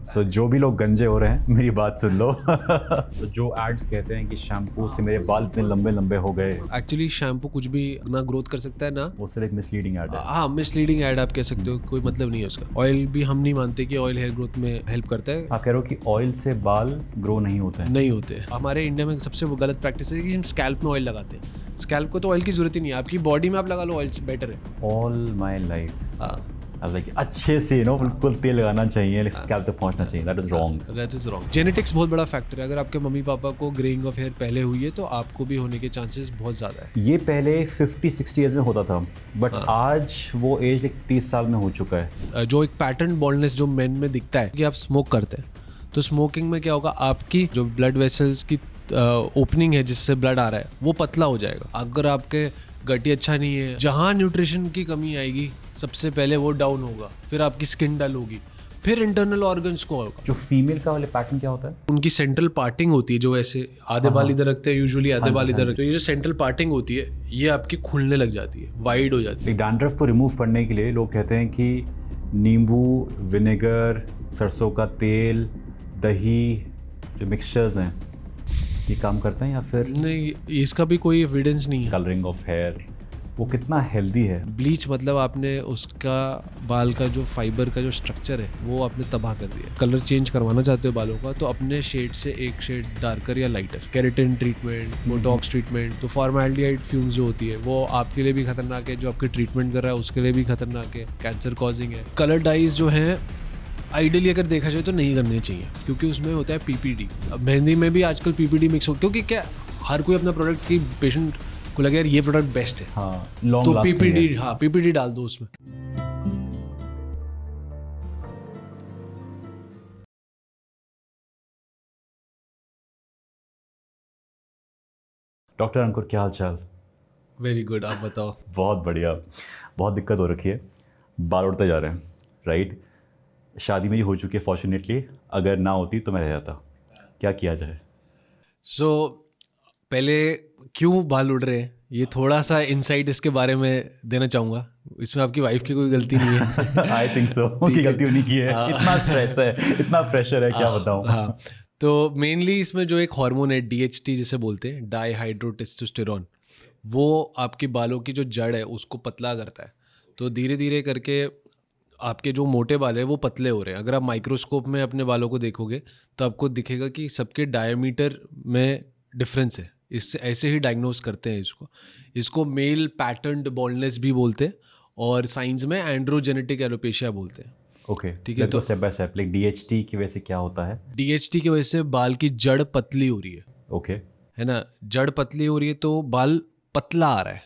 सो जो भी लोग गंजे हो रहे हैं मेरी बात सुन लो। तो जो एड्स कहते हैं कि शैम्पू से मेरे बाल इतने लंबे लंबे हो गए, एक्चुअली शैम्पू कुछ भी ना ग्रोथ कर सकता है ना। वो सिर्फ एक मिसलीडिंग एड है। हाँ, मिसलीडिंग ऐड आप कह सकते हो, कोई मतलब नहीं है उसका। ऑयल भी हम नहीं मानते कि ऑयल हेयर ग्रोथ में हेल्प करता है। आप कह रहे हो कि ऑयल से बाल ग्रो नहीं होते हैं? नहीं होते। हमारे इंडिया में सबसे गलत प्रैक्टिस है कि हम स्कैल्प में ऑयल लगाते हैं। स्कैल्प को तो ऑयल की जरूरत ही नहीं है, आपकी बॉडी में आप लगा लो, ऑयल बेटर है। ऑल माई लाइफ हाँ, अच्छे से बिल्कुल तेल लगाना चाहिए, स्कैल्प तक पहुंचना चाहिए। That is wrong. That is wrong. Genetics बहुत बड़ा फैक्टर है। अगर आपके मम्मी पापा को ग्रेइंग ऑफ हेयर पहले हुई है तो आपको भी होने के चांसेस बहुत ज़्यादा है। ये पहले 50-60 ईयर्स में होता था, बट आज वो एज 30 साल में हो चुका है। जो एक पैटर्न बॉल्डनेस जो मेन में दिखता है कि आप स्मोक करते हैं, तो स्मोकिंग में क्या होगा, आपकी जो ब्लड वेसल्स की ओपनिंग है जिससे ब्लड आ रहा है वो पतला हो जाएगा। अगर आपके गटी अच्छा नहीं है, जहाँ न्यूट्रिशन की कमी आएगी सबसे पहले वो डाउन होगा, फिर आपकी स्किन डल होगी, फिर इंटरनल ऑर्गन्स को होगा। जो फीमेल का वाले पैटर्न क्या होता है? उनकी सेंट्रल पार्टिंग होती है, जो ऐसे आधे बाल इधर रखते हैं यूजुअली, आधे बाल इधर रखते हैं। तो ये जो सेंट्रल पार्टिंग होती है ये आपकी खुलने लग जाती है, वाइड हो जाती है। डैंड्रफ को रिमूव करने के लिए लोग कहते हैं कि नींबू, विनेगर, सरसों का तेल, दही, जो मिक्सचर्स हैं ये काम करते हैं या फिर नहीं, इसका भी कोई एविडेंस नहीं है। कलरिंग ऑफ हेयर वो कितना हेल्दी है? ब्लीच मतलब आपने उसका बाल का जो फाइबर का जो स्ट्रक्चर है वो आपने तबाह कर दिया। कलर चेंज करवाना चाहते हो बालों का तो अपने शेड से एक शेड डार्कर या lighter, keratin treatment, Botox treatment, तो फॉर्मेल्डिहाइड फ्यूम्स जो होती है वो आपके लिए भी खतरनाक है, जो आपके ट्रीटमेंट कर रहा है उसके लिए भी खतरनाक है, कैंसर कॉजिंग है। कलर डाइज जो है आइडियली अगर देखा जाए तो नहीं करने चाहिए, क्योंकि उसमें होता है पीपीडी। अब मेहंदी में भी आजकल पीपीडी मिक्स हो, क्योंकि क्या हर कोई अपना प्रोडक्ट की पेशेंट को लगे यार ये प्रोडक्ट बेस्ट है, हाँ, लॉन्ग तो लास्टिंग पीपीडी, है। हाँ पीपीडी डाल दो उसमें। डॉक्टर अंकुर, क्या हाल चाल? वेरी गुड, आप बताओ। बहुत बढ़िया। बहुत दिक्कत हो रखी है, बाल उड़ते जा रहे हैं, राइट? शादी मेरी हो चुकी है फॉर्चुनेटली, अगर ना होती तो मैं रह जाता। क्या किया जाए? सो पहले क्यों बाल उड़ रहे हैं ये थोड़ा सा इंसाइट इसके बारे में देना चाहूँगा। इसमें आपकी वाइफ की कोई गलती नहीं है। आई थिंक सो, उनकी गलती उन्हीं की है। इतना स्ट्रेस है, इतना प्रेशर है, क्या बताऊं। हाँ, तो मेनली इसमें जो एक हार्मोन है DHT जिसे बोलते हैं, डाईहाइड्रोटेस्टोस्टेरोन, वो आपके बालों की जो जड़ है उसको पतला करता है। तो धीरे धीरे करके आपके जो मोटे बाल है वो पतले हो रहे हैं। अगर आप माइक्रोस्कोप में अपने बालों को देखोगे तो आपको दिखेगा कि सबके डायमीटर में डिफरेंस है। इससे ऐसे ही डायग्नोज करते हैं इसको मेल पैटर्न्ड बॉल्डनेस भी बोलते हैं, और साइंस में एंड्रोजेनेटिक एलोपेशिया बोलते हैं। ओके, ठीक है, तो step by step, like DHT की वजह से क्या होता है? DHT की वजह से बाल की जड़ पतली हो रही है, ओके, है ना। जड़ पतली हो रही है तो बाल पतला आ रहा है,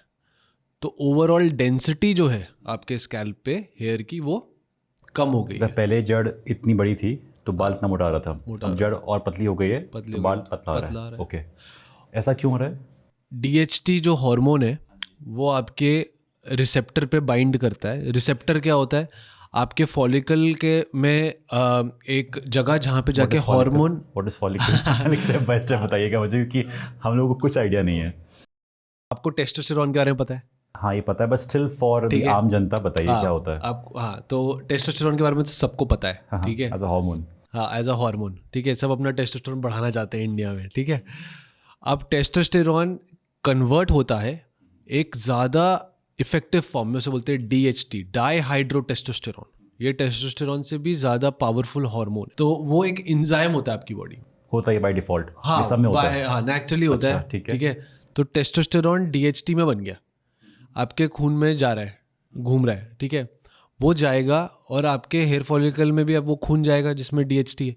तो ओवरऑल डेंसिटी जो है आपके स्कैल्प पे हेयर की वो कम हो गई है। पहले जड़ इतनी बड़ी थी तो बाल इतना मोटा आ रहा था, अब जड़ और पतली हो गई है पतली तो हो बाल गई, पतला आ पतला रहा आ है। रहा है। ओके, ऐसा क्यों हो रहा है? DHT जो हार्मोन है वो आपके रिसेप्टर पे बाइंड करता है। रिसेप्टर क्या होता है, आपके फॉलिकल के में एक जगह जहाँ पे जाके hormone. What is follicle? Step by step बताइएगा मुझे, क्योंकि हम लोगों को कुछ आइडिया नहीं है। आपको टेस्टोस्टेरोन के बारे में पता है? हाँ, ये पता है, बट स्टिल फॉर द ठीक है। आम जनता बताइए क्या होता है। आप हाँ, तो टेस्टोस्टेरोन के बारे में तो सबको पता है, ठीक है। As a hormone. हाँ, एज अ हार्मोन, ठीक है। सब अपना टेस्टोस्टेरोन बढ़ाना चाहते हैं इंडिया में, ठीक है। अब टेस्टोस्टेरोन कन्वर्ट होता है एक ज़्यादा इफेक्टिव फॉर्म में, उसे बोलते हैं DHT, डाईहाइड्रोटेस्टोस्टेरोन। ये टेस्टोस्टेरोन से भी ज़्यादा पावरफुल हार्मोन, तो वो एक एंजाइम होता है आपकी बॉडी। होता है बाय डिफॉल्ट? हाँ, ये सब में होता है? हाँ, नेचुरली होता अच्छा, है, ठीक है। ठीक है। तो टेस्टोस्टेरोन DHT में बन गया, आपके खून में जा रहा है, घूम रहा है, ठीक है। वो जाएगा और आपके हेयर फॉलिकल में भी अब वो खून जाएगा जिसमें DHT है।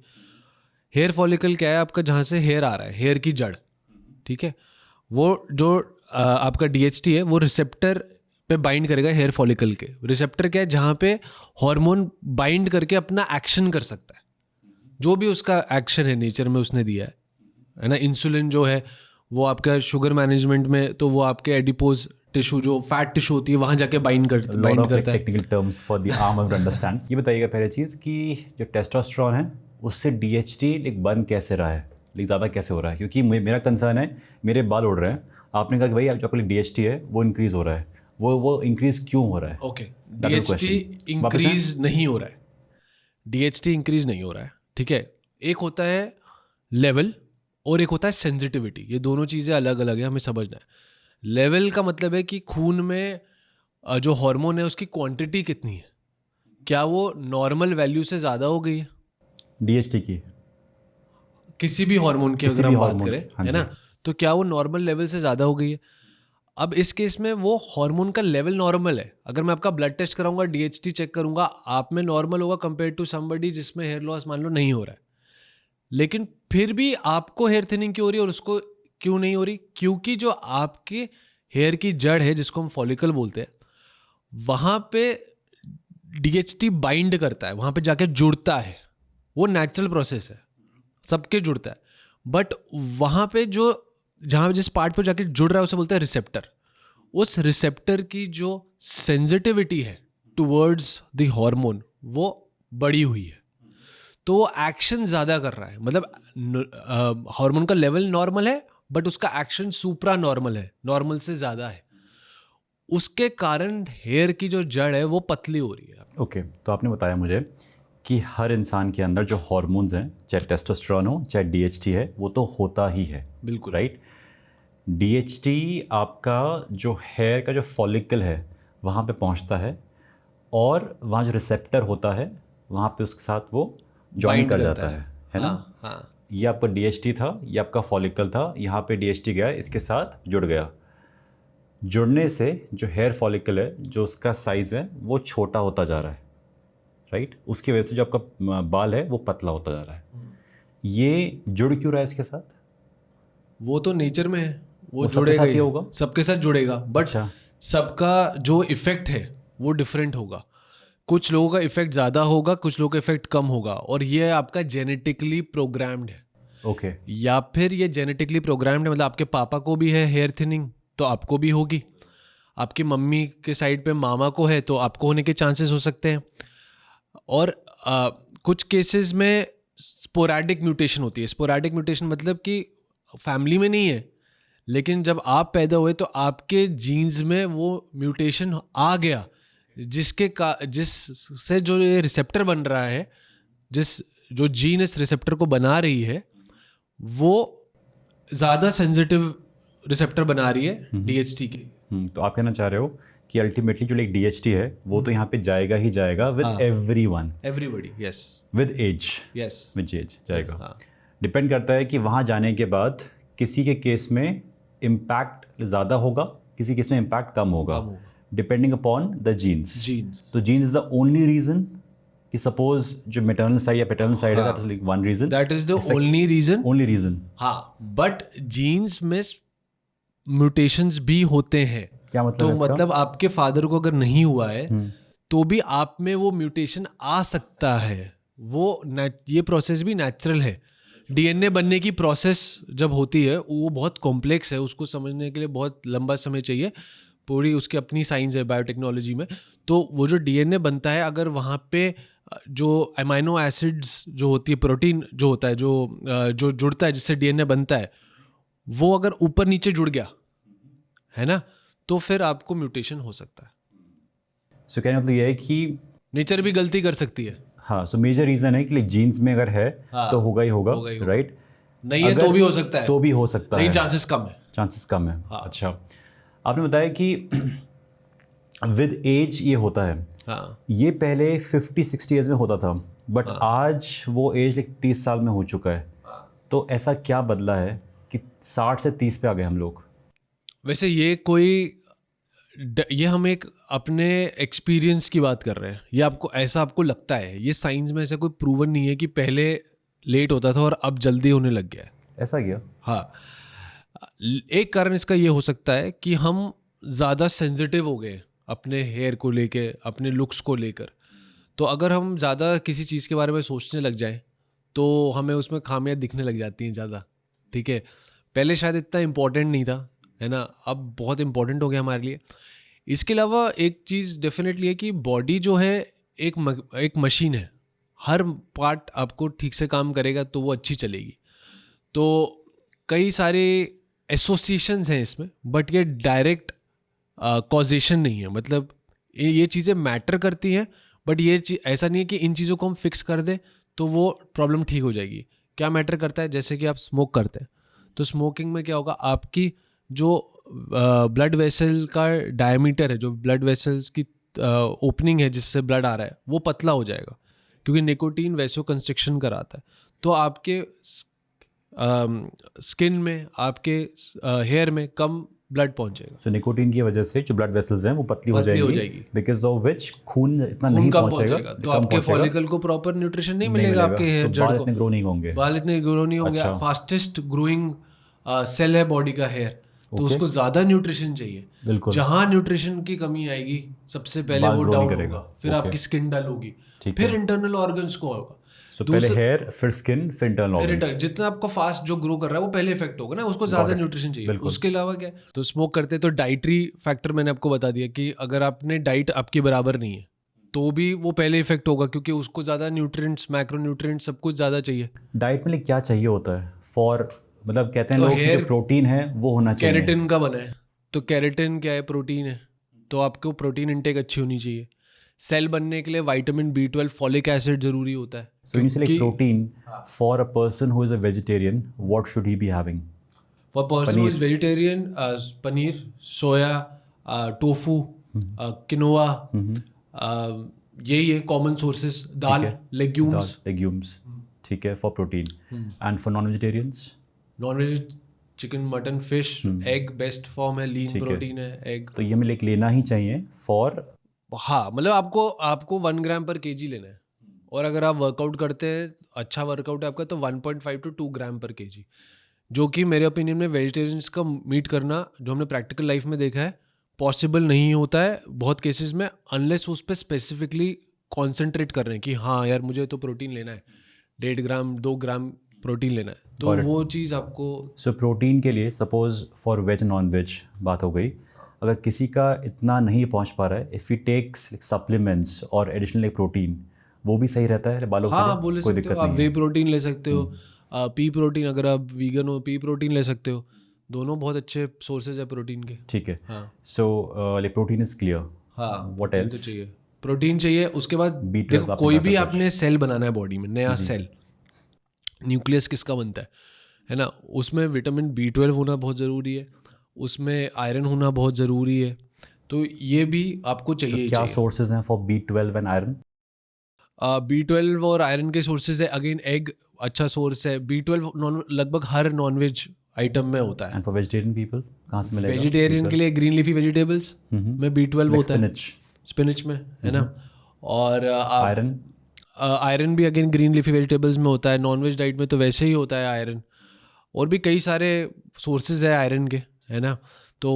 हेयर फॉलिकल क्या है आपका, जहाँ से हेयर आ रहा है, हेयर की जड़, ठीक है। वो जो आपका DHT है वो रिसेप्टर पे बाइंड करेगा हेयर फॉलिकल के। रिसेप्टर क्या है, जहाँ पे हार्मोन बाइंड करके अपना एक्शन कर सकता है, जो भी उसका एक्शन है नेचर में उसने दिया है ना। इंसुलिन जो है वो आपका शुगर मैनेजमेंट में, तो वो आपके एडिपोज टिश्यू जो फैट टिश्यू होती है वहाँ जाके बाइंड करता है। टेक्निकल टर्म्स फॉर द आम टू अंडरस्टैंड। ये बताइएगा पहले चीज़ कि जो टेस्टोस्टेरोन है उससे DHT बन कैसे रहा है, ज़्यादा कैसे हो रहा है? क्योंकि मेरा कंसर्न है, मेरे बाल उड़ रहे हैं, आपने कहा कि भाई जो आपके DHT है वो इंक्रीज हो रहा है, वो इंक्रीज क्यों हो रहा है? ओके, DHT इंक्रीज नहीं हो रहा है। DHT इंक्रीज नहीं हो रहा है। ठीक है, एक होता है लेवल और एक होता है सेंसिटिविटी। ये दोनों चीज़ें अलग अलग है, हमें समझना है। लेवल का मतलब है कि खून में जो हार्मोन है उसकी क्वांटिटी कितनी है, क्या वो नॉर्मल वैल्यू से ज़्यादा हो गई है, DHT की, किसी भी हार्मोन की किसी अगर भी हम बात हार्मोन करें, की, हाँ है जी। ना, तो क्या वो नॉर्मल लेवल से ज़्यादा हो गई है। अब इस केस में वो हार्मोन का लेवल नॉर्मल है। अगर मैं आपका ब्लड टेस्ट कराऊंगा, DHT चेक करूंगा, आप में नॉर्मल होगा कंपेयर टू समबडी जिसमें हेयर लॉस मान लो नहीं हो रहा है, लेकिन फिर भी आपको हेयर थिनिंग क्यों हो रही है और उसको क्यों नहीं हो रही? क्योंकि जो आपके हेयर की जड़ है जिसको हम फॉलिकल बोलते हैं, वहाँ पे DHT बाइंड करता है, वहाँ पे जाके जुड़ता है। वो नेचुरल प्रोसेस है, सबके जुड़ता है, बट वहाँ पे जो जहाँ जिस पार्ट पे जाके जुड़ रहा है उसे बोलते हैं रिसेप्टर। उस रिसेप्टर की जो सेंसिटिविटी है टुवर्ड्स द हार्मोन वो बढ़ी हुई है, तो वो एक्शन ज़्यादा कर रहा है। मतलब हार्मोन का लेवल नॉर्मल है बट उसका एक्शन सुप्रा नॉर्मल है, नॉर्मल से ज़्यादा है। उसके कारण हेयर की जो जड़ है वो पतली हो रही है। ओके, तो आपने बताया मुझे कि हर इंसान के अंदर जो हार्मोन्स हैं, चाहे टेस्टोस्टेरोन हो चाहे DHT है, वो तो होता ही है, बिल्कुल राइट। DHT आपका जो हेयर का जो फॉलिकल है वहाँ पे पहुँचता है, और वहाँ जो रिसेप्टर होता है वहाँ पे उसके साथ वो ज्वाइन Bind कर करता जाता है ना। हाँ हाँ, ये आपका DHT था, ये आपका फॉलिकल था, यहाँ पे DHT गया, इसके साथ जुड़ गया। जुड़ने से जो हेयर फॉलिकल है, जो उसका साइज़ है वो छोटा होता जा रहा है, राइट। उसकी वजह से जो आपका बाल है वो पतला होता जा रहा है। ये जुड़ क्यों रहा है इसके साथ? वो तो नेचर में है, वो सबके जुड़ेगा साथ ही ही, होगा? सबके साथ जुड़ेगा, बट अच्छा। सबका जो इफेक्ट है वो डिफरेंट होगा। कुछ लोगों का इफेक्ट ज़्यादा होगा, कुछ लोगों का इफेक्ट कम होगा, और ये आपका जेनेटिकली प्रोग्राम्ड है। ओके। या फिर ये जेनेटिकली प्रोग्राम्ड है, मतलब आपके पापा को भी है हेयर थिनिंग तो आपको भी होगी, आपकी मम्मी के साइड पे मामा को है तो आपको होने के चांसेस हो सकते हैं। और कुछ केसेस में स्पोरैडिक म्यूटेशन होती है। स्पोरैडिक म्यूटेशन मतलब कि फैमिली में नहीं है, लेकिन जब आप पैदा हुए तो आपके जीन्स में वो म्यूटेशन आ गया, जिससे जो ये रिसेप्टर बन रहा है, जो जीन इस रिसेप्टर को बना रही है, वो ज़्यादा सेंसिटिव रिसेप्टर बना रही है DHT की। तो आप कहना चाह रहे हो कि अल्टीमेटली जो लाइक DHT है वो तो यहाँ पे जाएगा ही जाएगा with everyone, everybody, yes with age, yes, with age जाएगा। हाँ डिपेंड करता है कि वहाँ जाने के बाद किसी के केस में इम्पैक्ट ज़्यादा होगा, किसी केस में इम्पैक्ट कम होगा, depending upon the genes. Genes. तो genes is the only reason कि सपोज जो मैटरनल साइड या पैटर्नल साइड है, that is like one reason, that is the only reason. Only reason. हाँ, बट जीन्स में म्यूटेशंस भी होते हैं। क्या मतलब तो है इसका? मतलब आपके फादर को अगर नहीं हुआ है तो भी आप में वो म्यूटेशन आ सकता है। ये प्रोसेस भी नेचुरल है। DNA बनने की प्रोसेस जब होती है वो बहुत कॉम्प्लेक्स है, उसको समझने के लिए बहुत लंबा समय चाहिए, पूरी उसकी अपनी साइंस है बायोटेक्नोलॉजी में। तो वो जो DNA बनता है, अगर वहाँ पे जो अमाइनो एसिड्स जो होती है, प्रोटीन जो होता है, जो जुड़ता है जिससे DNA बनता है, वो अगर ऊपर नीचे जुड़ गया है ना, तो फिर आपको म्यूटेशन हो सकता है। सो कहने मतलब ये है कि नेचर भी गलती कर सकती है। हाँ, सो मेजर रीज़न है कि लाइक जीन्स में अगर है तो होगा ही होगा, राइट। नहीं है तो भी हो सकता है, तो भी हो सकता नहीं है, चांसेस कम है। चांसेस कम है। अच्छा, आपने बताया कि विद एज ये होता है। हाँ, ये पहले 50-60 ईयर्स में होता था, बट आज वो एज लाइक 30 साल में हो चुका है। तो ऐसा क्या बदला है कि 60 से 30 पे आ गए हम लोग? वैसे ये हम एक अपने एक्सपीरियंस की बात कर रहे हैं। ये आपको लगता है, ये साइंस में ऐसा कोई प्रूवन नहीं है कि पहले लेट होता था और अब जल्दी होने लग गया है। ऐसा क्या? हाँ, एक कारण इसका ये हो सकता है कि हम ज़्यादा सेंसिटिव हो गए अपने हेयर को लेके, अपने लुक्स को लेकर। तो अगर हम ज़्यादा किसी चीज़ के बारे में सोचने लग जाएं तो हमें उसमें खामियां दिखने लग जाती हैं ज़्यादा। ठीक है, पहले शायद इतना इम्पोर्टेंट नहीं था, है ना, अब बहुत इम्पोर्टेंट हो गया हमारे लिए। इसके अलावा एक चीज़ डेफिनेटली है कि बॉडी जो है एक मशीन है, हर पार्ट आपको ठीक से काम करेगा तो वो अच्छी चलेगी। तो कई सारे एसोसिएशंस हैं इसमें, बट ये डायरेक्ट कॉजेशन नहीं है। मतलब ये चीज़ें मैटर करती हैं, बट ये ऐसा नहीं है कि इन चीज़ों को हम फिक्स कर दें तो वो प्रॉब्लम ठीक हो जाएगी। क्या मैटर करता है, जैसे कि आप स्मोक करते हैं तो स्मोकिंग में क्या होगा, आपकी जो ब्लड वेसल का डायमीटर है, जो ब्लड वेसल्स की ओपनिंग है जिससे ब्लड आ रहा है, वो पतला हो जाएगा क्योंकि निकोटीन वैसो कंस्ट्रिक्शन कराता है। तो आपके स्किन में, आपके हेयर में कम ब्लड पहुंचेगा, सो निकोटीन की वजह से जो ब्लड वेसल्स हैं वो पतली हो पतली हो जाएंगी, जाएगी। बिकॉज ऑफ विच खून इतना खून नहीं कम पहुंचेगा, तो कम आपके पहुंचेगा, फॉलिकल को प्रॉपर न्यूट्रिशन नहीं नहीं मिलेगा, मिलेगा, आपके हेयर तो जड़ बाल को, इतने ग्रो नहीं होंगे। बाल इतने ग्रो नहीं होंगे। अच्छा। फास्टेस्ट ग्रोइंग सेल है बॉडी का हेयर, तो Okay. उसको ज़्यादा न्यूट्रिशन चाहिए। बिल्कुल। जहाँ न्यूट्रिशन की कमी आएगी सबसे पहले बाल वो grow नहीं डाउन करेगा। होगा, फिर Okay. आपकी स्किन डल होगी, ठीक फिर है। इंटरनल ऑर्गन्स को होगा। सो पहले हेयर, फिर स्किन, फिर इंटरनल फिर ऑर्गन्स। जितना आपको फास्ट जो ग्रो कर रहा है वो पहले इफेक्ट होगा ना, उसको ज्यादा it. न्यूट्रिशन चाहिए। बिल्कुल। उसके अलावा क्या है, तो स्मोक करते तो डाइटरी फैक्टर मैंने आपको बता दिया कि अगर आपने डाइट आपकी बराबर नहीं है तो भी वो पहले इफेक्ट होगा, क्योंकि उसको ज़्यादा न्यूट्रिएंट्स, मैक्रो न्यूट्रिएंट्स सब कुछ ज़्यादा चाहिए। डाइट में लिए क्या चाहिए होता है फॉर, मतलब कहते हैं तो लोग कि जो hair प्रोटीन है वो होना चाहिए। केराटिन का बना है, तो केराटिन क्या है, प्रोटीन है, तो आपको प्रोटीन इंटेक अच्छी होनी चाहिए। सेल बनने के लिए विटामिन B12, फॉलिक एसिड जरूरी होता है। So when you say like protein, for a person who is a vegetarian, what should he be having? For person who is vegetarian, paneer, soya, tofu, quinoa, यही है common sources. Dal, legumes. Legumes, ठीक है, for protein. And for non vegetarians? Non veg chicken, mutton, fish, egg best form है, lean protein है egg. तो ये milk लेना ही चाहिए फॉर, हाँ, मतलब आपको 1 ग्राम पर केजी लेना है, और अगर आप वर्कआउट करते हैं, अच्छा वर्कआउट है आपका, तो 1.5 to 2 ग्राम पर केजी, जो कि मेरे ओपिनियन में वेजिटेरियंस का मीट करना, जो हमने प्रैक्टिकल लाइफ में देखा है, पॉसिबल नहीं होता है बहुत केसेस में, अनलेस उस पर स्पेसिफिकली कॉन्सेंट्रेट कर रहे हैं कि हाँ यार मुझे तो प्रोटीन लेना है, 1.5 ग्राम 2 ग्राम प्रोटीन लेना है, तो वो चीज़ आपको। सो प्रोटीन के लिए suppose for veg non veg बात हो गई, अगर किसी का इतना नहीं पहुंच पा रहा है, इफ़ ही टेक्स सप्लीमेंट्स और एडिशनल प्रोटीन, वो भी सही रहता है बालों के लिए? हाँ, बोले कोई सकते हो, दिक्कत आप नहीं वे है? प्रोटीन ले सकते हो, पी प्रोटीन, अगर आप वीगन हो पी प्रोटीन ले सकते हो, दोनों बहुत अच्छे सोर्सेज है प्रोटीन के। ठीक है। हाँ so like protein is clear. हाँ, व्हाट प्रोटीन तो एल्स? चाहिए, प्रोटीन चाहिए। उसके बाद B12 देखो, आपने कोई कहा भी था कुछ। आपने सेल बनाना है बॉडी में, नया सेल, न्यूक्लियस किसका बनता है ना, उसमें विटामिन B12 होना बहुत ज़रूरी है, उसमें आयरन होना बहुत ज़रूरी है, तो ये भी आपको चाहिए ही क्या चाहिए। सोर्सेज हैं for B12 and iron? B12 और आयरन के सोर्सेज है, अगेन एग अच्छा सोर्स है। B12 लगभग हर नॉनवेज आइटम में होता है। एंड फॉर वेजिटेरियन पीपल कहाँ से मिलेगा? वेजिटेरियन के लिए ग्रीन लीफी वेजिटेबल्स में B12 होता है, स्पिनच में, है ना। और आयरन? आयरन भी अगेन ग्रीन लीफी वेजिटेबल्स में होता है, नॉनवेज डाइट में तो वैसे ही होता है आयरन। और भी कई सारे सोर्सेज है आयरन के, है ना। तो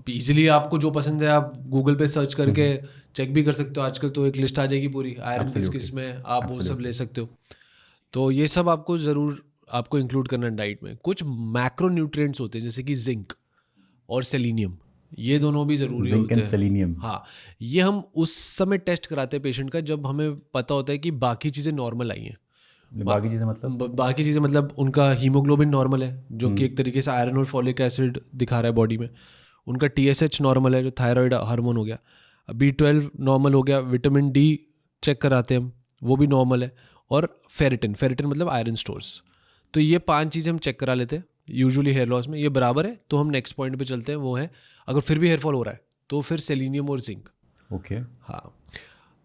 इजीली आपको जो पसंद है आप गूगल पे सर्च करके चेक भी कर सकते हो, आजकल तो एक लिस्ट आ जाएगी पूरी आयरन किस किस में, आप वो सब ले सकते हो। तो ये सब आपको ज़रूर आपको इंक्लूड करना है डाइट में। कुछ मैक्रो न्यूट्रिएंट्स होते हैं जैसे कि जिंक और सेलेनियम, ये दोनों भी ज़रूरी जिंक होते एंड हैं। सेलेनियम? हाँ, ये हम उस समय टेस्ट कराते हैं पेशेंट का जब हमें पता होता है कि बाकी चीज़ें नॉर्मल आई हैं। बाकी चीज़ें मतलब? बाकी चीज़ें मतलब उनका हीमोग्लोबिन नॉर्मल है, जो कि एक तरीके से आयरन और फॉलिक एसिड दिखा रहा है बॉडी में। उनका TSH नॉर्मल है, जो थायराइड हार्मोन हो गया। B12 नॉर्मल हो गया। विटामिन D चेक कराते हैं हम, वो भी नॉर्मल है। और फेरिटिन मतलब आयरन स्टोर्स। तो ये 5 चीज़ें हम चेक करा लेते हैं यूजुअली हेयर लॉस में। ये बराबर है तो हम नेक्स्ट पॉइंट पे चलते हैं, वो है अगर फिर भी हेयर फॉल हो रहा है तो फिर सेलेनियम और जिंक। ओके। हाँ,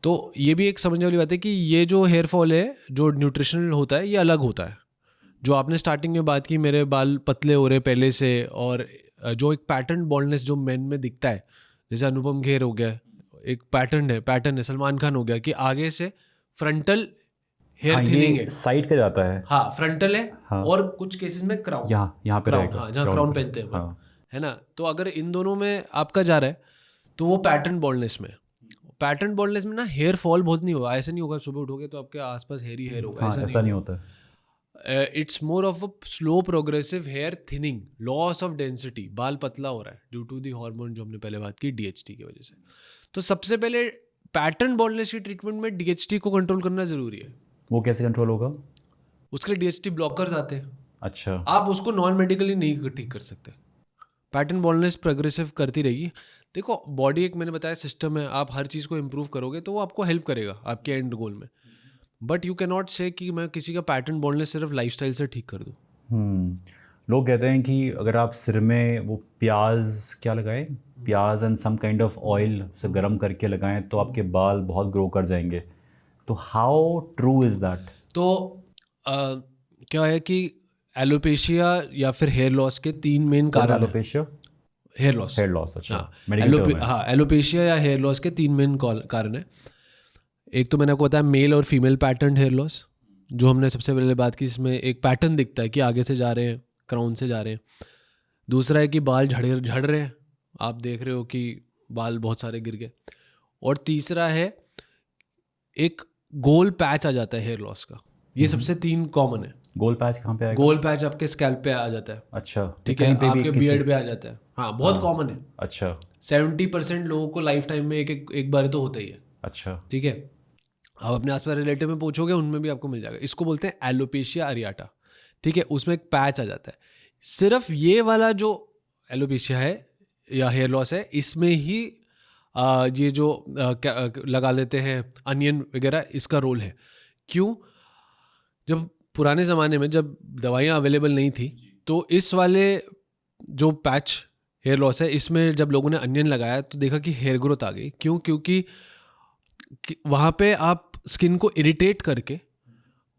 तो ये भी एक समझने वाली बात है कि ये जो हेयर फॉल है, जो न्यूट्रिशनल होता है, ये अलग होता है। जो आपने स्टार्टिंग में बात की, मेरे बाल पतले हो रहे पहले से, और जो एक पैटर्न बॉल्डनेस जो मेन में दिखता है, जैसे अनुपम खेर हो गया, एक पैटर्न है, सलमान खान हो गया, कि आगे से फ्रंटल हेयर थिनिंग है। साइड का जाता है। हाँ, फ्रंटल है। हाँ। और कुछ केसेस में क्राउन, यहाँ पे क्राउन, रहेगा। हाँ, जहाँ क्राउन पहनते हैं, हाँ। है ना। तो अगर इन दोनों में आपका जा रहा है तो वो पैटर्न बॉल्डनेस में। पैटर्न बॉल्डनेस में ना हेयर फॉल बहुत नहीं होगा, ऐसा नहीं होगा सुबह उठोगे तो आपके आसपास हेयर हेयर होगा, हाँ, ऐसा नहीं होता। It's more of a slow progressive hair thinning, loss of density, बाल पतला हो रहा है ड्यू टू दी हार्मोन जो हमने पहले बात की, DHT की वजह से। तो सबसे पहले पैटर्न बॉल्डनेस की ट्रीटमेंट में DHT को कंट्रोल करना जरूरी है। वो कैसे कंट्रोल होगा? उसके लिए DHT ब्लॉकर्स आते हैं। अच्छा। आप उसको नॉन मेडिकली नहीं ठीक कर सकते। पैटर्न बॉल्डनेस प्रोग्रेसिव करती रहेगी। देखो, बॉडी एक मैंने बताया सिस्टम है, आप हर चीज़ को इम्प्रूव करोगे तो वो आपको हेल्प करेगा आपके एंड गोल में। बट यू कैन नॉट से कि मैं किसी का पैटर्न बॉल्डनेस सिर्फ लाइफस्टाइल से ठीक कर दूँ। लोग कहते हैं कि अगर आप सिर में वो प्याज क्या लगाएं, प्याज and some kind of oil से गर्म करके लगाएं तो आपके बाल बहुत ग्रो कर जाएंगे, तो हाउ ट्रू इज़ दैट? तो क्या है कि एलोपेशिया या फिर हेयर लॉस के 3 मेन कारण हैं। Alopecia, hair loss, hair loss, अच्छा, हाँ, मेडिकल टर्म है। हाँ, एलोपेशिया या हेयर लॉस के 3 मेन कारण है। एक तो मैंने आपको बताया मेल और फीमेल पैटर्न हेयर लॉस, जो हमने सबसे पहले बात की, इसमें एक पैटर्न दिखता है कि आगे से जा रहे हैं, क्राउन से जा रहे हैं। दूसरा है कि बाल झड़ रहे हैं, आप देख रहे हो कि बाल बहुत सारे गिर गए। और तीसरा है एक गोल पैच आ जाता है हेयर लॉस का। ये सबसे 3 कॉमन है। गोल पैच कहाँ पे आएगा? गोल पैच आपके स्कैल्प पे आ जाता है, अच्छा, ठीक है, कहीं पे भी आपके बियर्ड पे आ जाता है। हाँ, बहुत कॉमन है। अच्छा 70% लोगों को लाइफ टाइम में एक बार तो होता ही है, अच्छा, ठीक है। आप अपने आसपास रिलेटिव में पूछोगे, उनमें भी आपको मिल जाएगा। इसको बोलते हैं एलोपेशिया अरियाटा, ठीक है। उसमें एक पैच आ जाता है। सिर्फ ये वाला जो एलोपेशिया है या हेयर लॉस है, इसमें ही ये जो लगा लेते हैं अनियन वगैरह, इसका रोल है। क्यों? जब पुराने ज़माने में जब दवाइयाँ अवेलेबल नहीं थी, तो इस वाले जो पैच हेयर लॉस है, इसमें जब लोगों ने अनियन लगाया तो देखा कि हेयर ग्रोथ आ गई। क्यों? क्योंकि वहाँ पे आप स्किन को इरिटेट करके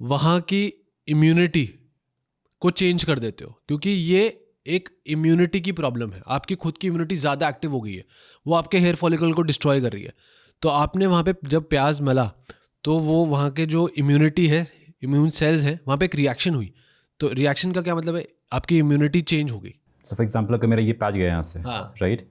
वहाँ की इम्यूनिटी को चेंज कर देते हो, क्योंकि ये एक इम्यूनिटी की प्रॉब्लम है। आपकी खुद की इम्यूनिटी ज़्यादा एक्टिव हो गई है, वो आपके हेयर फॉलिकल को डिस्ट्रॉय कर रही है। तो आपने वहाँ पे जब प्याज मला, तो वो वहाँ के जो इम्यूनिटी है, इम्यून सेल्स है, वहाँ पे एक रिएक्शन हुई। तो रिएक्शन का क्या मतलब है? आपकी इम्यूनिटी चेंज हो गई। सो फॉर एग्जांपल अगर मेरा ये पैच गया यहाँ से, हाँ। राइट,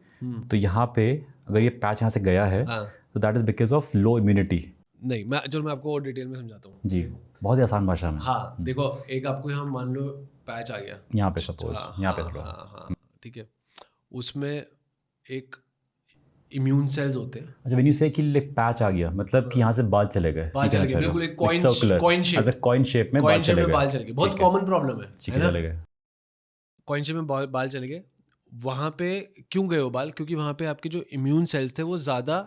तो यहाँ पे अगर ये पैच यहाँ से गया है, हाँ। तो that is because of low immunity. नहीं, मैं आपको और डिटेल में समझाता हूँ। जी, बहुत ही आसान भाषा में। हाँ, देखो, एक आपको यहाँ मान लो पैच आ गया यहाँ पे सपोज, हाँ, यहाँ पे हाँ, थोड़ा, हाँ, हाँ, ठीक है। उसमें एक इम्यून सेल्स होते हैं। अच्छा, व्हेन यू से कि एक पैच आ गया, मतलब कि यहाँ से बाल चले गए, बाल चले गए, बिल्कुल एक coin shape, as a coin shape में बाल कॉइन शेप चले में गए, बाल चले गए। बहुत कॉमन प्रॉब्लम है ना? चले गए। कॉइन शेप में बाल चले गए। वहाँ पे क्यों गए वो बाल? क्योंकि वहाँ पे आपके जो इम्यून सेल्स थे वो ज़्यादा